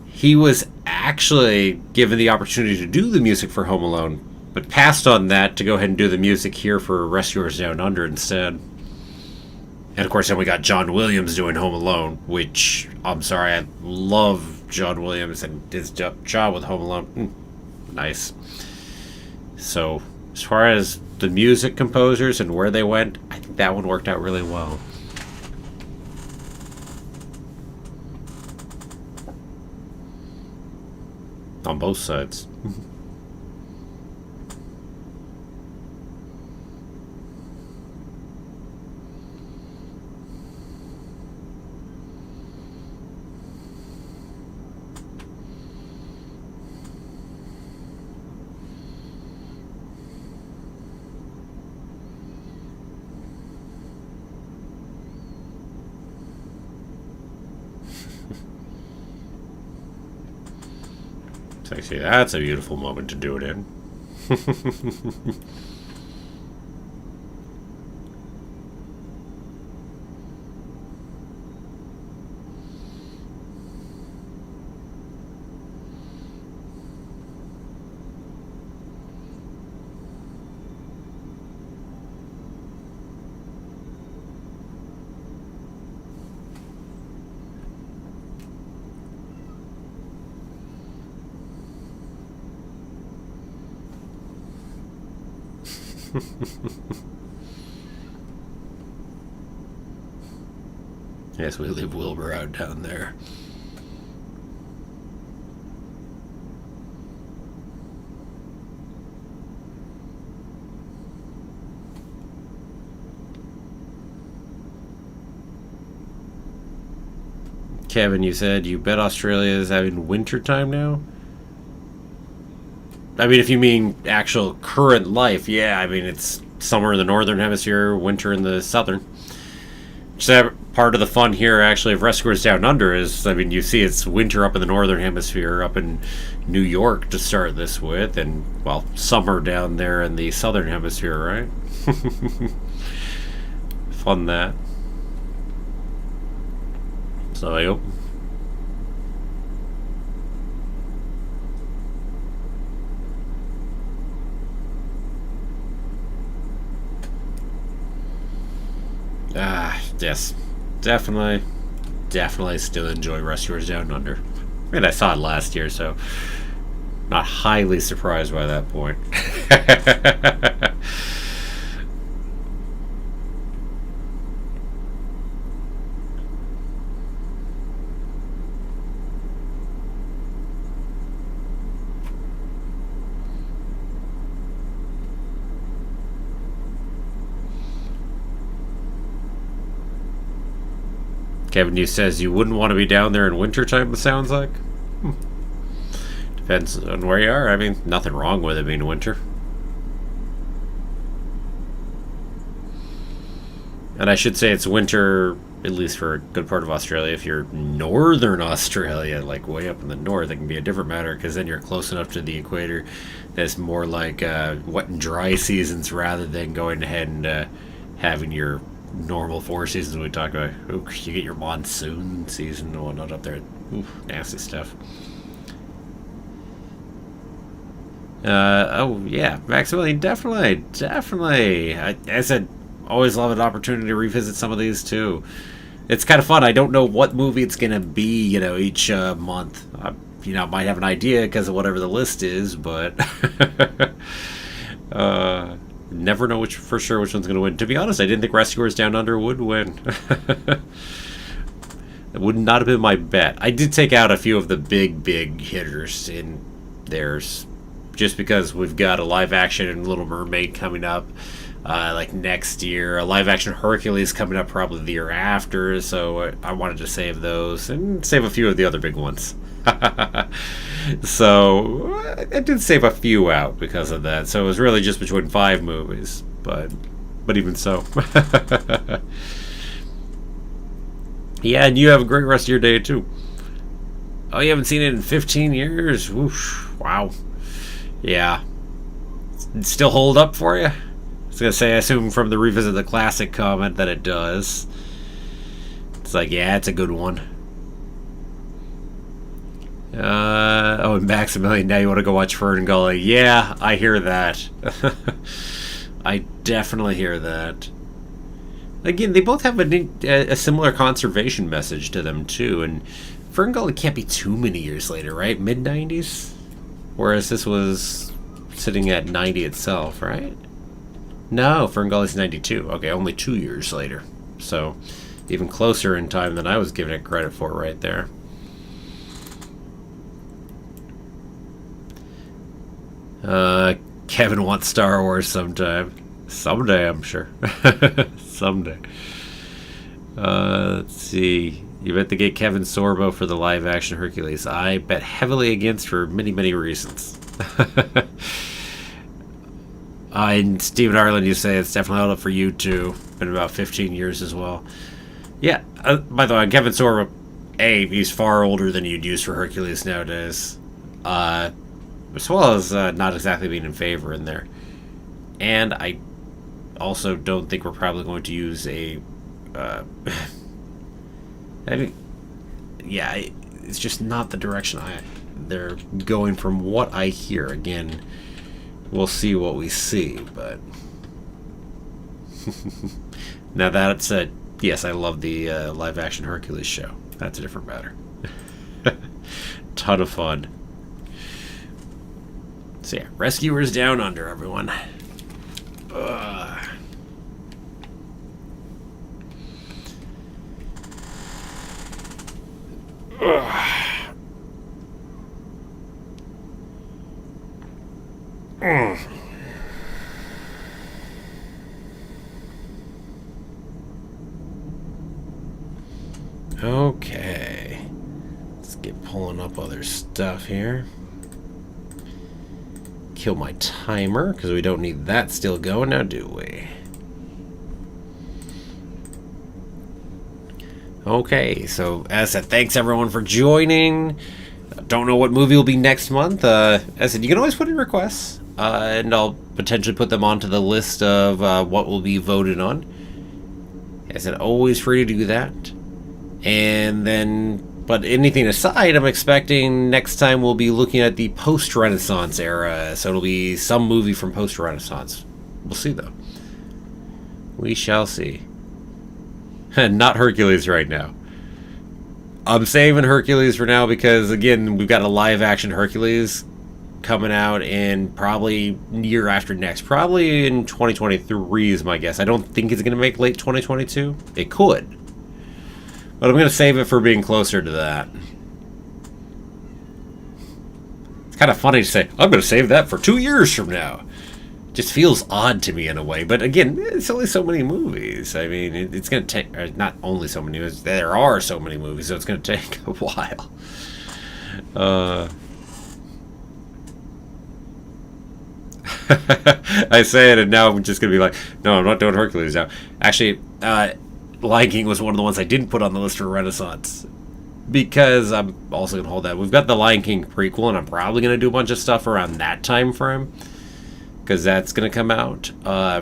He was actually given the opportunity to do the music for Home Alone, but passed on that to go ahead and do the music here for Rescuers Down Under instead. And of course, then we got John Williams doing Home Alone, which, I'm sorry, I love John Williams and his job with Home Alone. Nice. So, as far as the music composers and where they went, I think that one worked out really well. On both sides. See, that's a beautiful moment to do it in. Yes, we leave Wilbur out down there. Kevin, you said you bet Australia is having winter time now? I mean, if you mean actual current life, yeah, I mean, it's summer in the northern hemisphere, winter in the southern. So part of the fun here, actually, of Rescuers Down Under is, I mean, you see it's winter up in the northern hemisphere, up in New York to start this with, and, well, summer down there in the southern hemisphere, right? Fun that. So, I hope. Yes. Definitely still enjoy Rescuers Down Under. I mean, I saw it last year, so not highly surprised by that point. Kevin New says you wouldn't want to be down there in wintertime, it sounds like. Depends on where you are. I mean, nothing wrong with it being winter. And I should say it's winter, at least for a good part of Australia. If you're northern Australia, like way up in the north, it can be a different matter because then you're close enough to the equator that's more like wet and dry seasons rather than going ahead and having your normal 4 seasons we talked about. Ooh, you get your monsoon season and whatnot up there. Ooh, nasty stuff. Oh yeah, Maximilian, definitely. I said, always love an opportunity to revisit some of these too. It's kind of fun. I don't know what movie it's gonna be, each month. Might have an idea because of whatever the list is, but never know for sure which one's gonna win. To be honest, I didn't think Rescuers Down Under would win. It would not have been my bet. I did take out a few of the big hitters in theirs, just because we've got a live action Little Mermaid coming up like next year, a live action Hercules coming up probably the year after, so I wanted to save those and save a few of the other big ones. So I did save a few out because of that, so it was really just between 5 movies, but even so. Yeah, and you have a great rest of your day too. Oh, you haven't seen it in 15 years? Whoosh, wow. Yeah. Still hold up for you? I was going to say, I assume from the Revisit the Classic comment that it does. It's like, yeah, it's a good one. And Maximilian, now you want to go watch Fern Gully. Yeah, I hear that. I definitely hear that. Again, they both have a similar conservation message to them, too. And Fern Gully can't be too many years later, right? Mid-90s? Whereas this was sitting at 90 itself, right? No, Fern Gully's 92. Okay, only 2 years later. So, even closer in time than I was giving it credit for right there. Kevin wants Star Wars sometime. Someday, I'm sure. Someday. Let's see. You bet to get Kevin Sorbo for the live-action Hercules. I bet heavily against for many reasons. And Stephen Ireland, you say it's definitely held up for you too. Been about 15 years as well. Yeah. By the way, Kevin Sorbo, he's far older than you'd use for Hercules nowadays. As well as not exactly being in favor in there. And I also don't think we're probably going to use a... it's just not the direction they're going from what I hear. Again, we'll see what we see, but... Now that said, yes, I love the live-action Hercules show. That's a different matter. Ton of fun. So yeah, Rescuers Down Under, everyone. Okay. Let's get pulling up other stuff here. Kill my timer, because we don't need that still going now, do we? Okay, so as I said, thanks everyone for joining. Don't know what movie will be next month. As I said, you can always put in requests, and I'll potentially put them onto the list of what will be voted on. As I said, always free to do that. And then... But anything aside, I'm expecting next time we'll be looking at the post-Renaissance era. So it'll be some movie from post-Renaissance. We'll see, though. We shall see. Not Hercules right now. I'm saving Hercules for now because, again, we've got a live-action Hercules coming out in probably year after next. Probably in 2023 is my guess. I don't think it's going to make late 2022. It could. But I'm going to save it for being closer to that. It's kind of funny to say, I'm going to save that for 2 years from now. Just feels odd to me in a way, but again, it's only so many movies. I mean, it's going to take, not only so many movies, there are so many movies, so it's going to take a while. I say it, and now I'm just going to be like, no, I'm not doing Hercules now. Actually, Lion King was one of the ones I didn't put on the list for Renaissance, because I'm also going to hold that. We've got the Lion King prequel, and I'm probably going to do a bunch of stuff around that time frame, because that's going to come out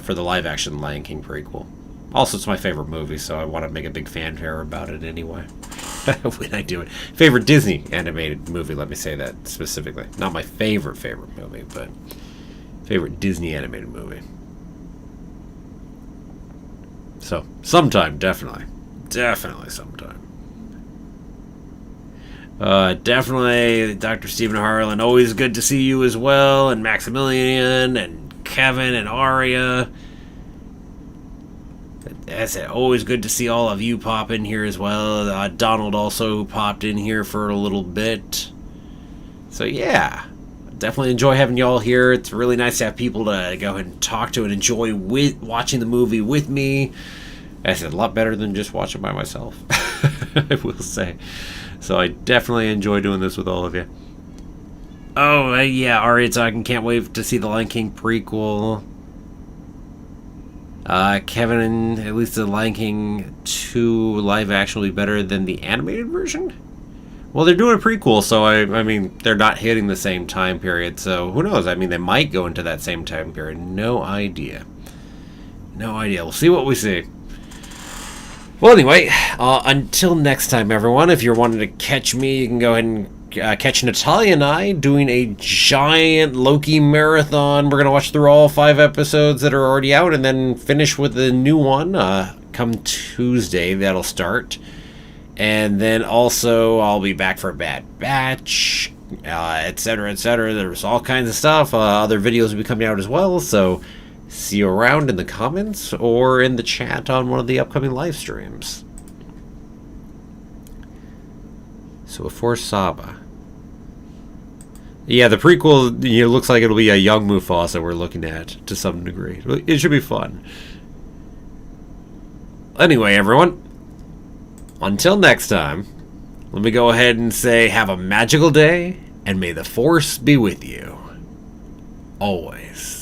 for the live-action Lion King prequel. Also, it's my favorite movie, so I want to make a big fanfare about it anyway. When I do it. Favorite Disney animated movie, let me say that specifically. Not my favorite movie, but favorite Disney animated movie. So, sometime, definitely. Definitely sometime. Definitely Dr. Stephen Harlan, always good to see you as well, and Maximilian, and Kevin, and Aria. That's it. Always good to see all of you pop in here as well. Donald also popped in here for a little bit. So yeah, definitely enjoy having y'all here. It's really nice to have people to go ahead and talk to and enjoy with watching the movie with me. That's a lot better than just watching by myself, I will say. So I definitely enjoy doing this with all of you. Oh, yeah, Aria talking. Can't wait to see the Lion King prequel. Kevin, at least the Lion King 2 live action will be better than the animated version? Well, they're doing a prequel, so I mean, they're not hitting the same time period, so who knows? I mean, they might go into that same time period. No idea. No idea. We'll see what we see. Well, anyway, until next time, everyone, if you're wanting to catch me, you can go ahead and catch Natalia and I doing a giant Loki marathon. We're going to watch through all 5 episodes that are already out and then finish with the new one come Tuesday. That'll start. And then also, I'll be back for Bad Batch, etc., etc. There's all kinds of stuff. Other videos will be coming out as well, so see you around in the comments or in the chat on one of the upcoming live streams. So for Saba. Yeah, the prequel, looks like it'll be a young Mufasa we're looking at to some degree. It should be fun. Anyway, everyone, until next time, let me go ahead and say have a magical day, and may the Force be with you. Always.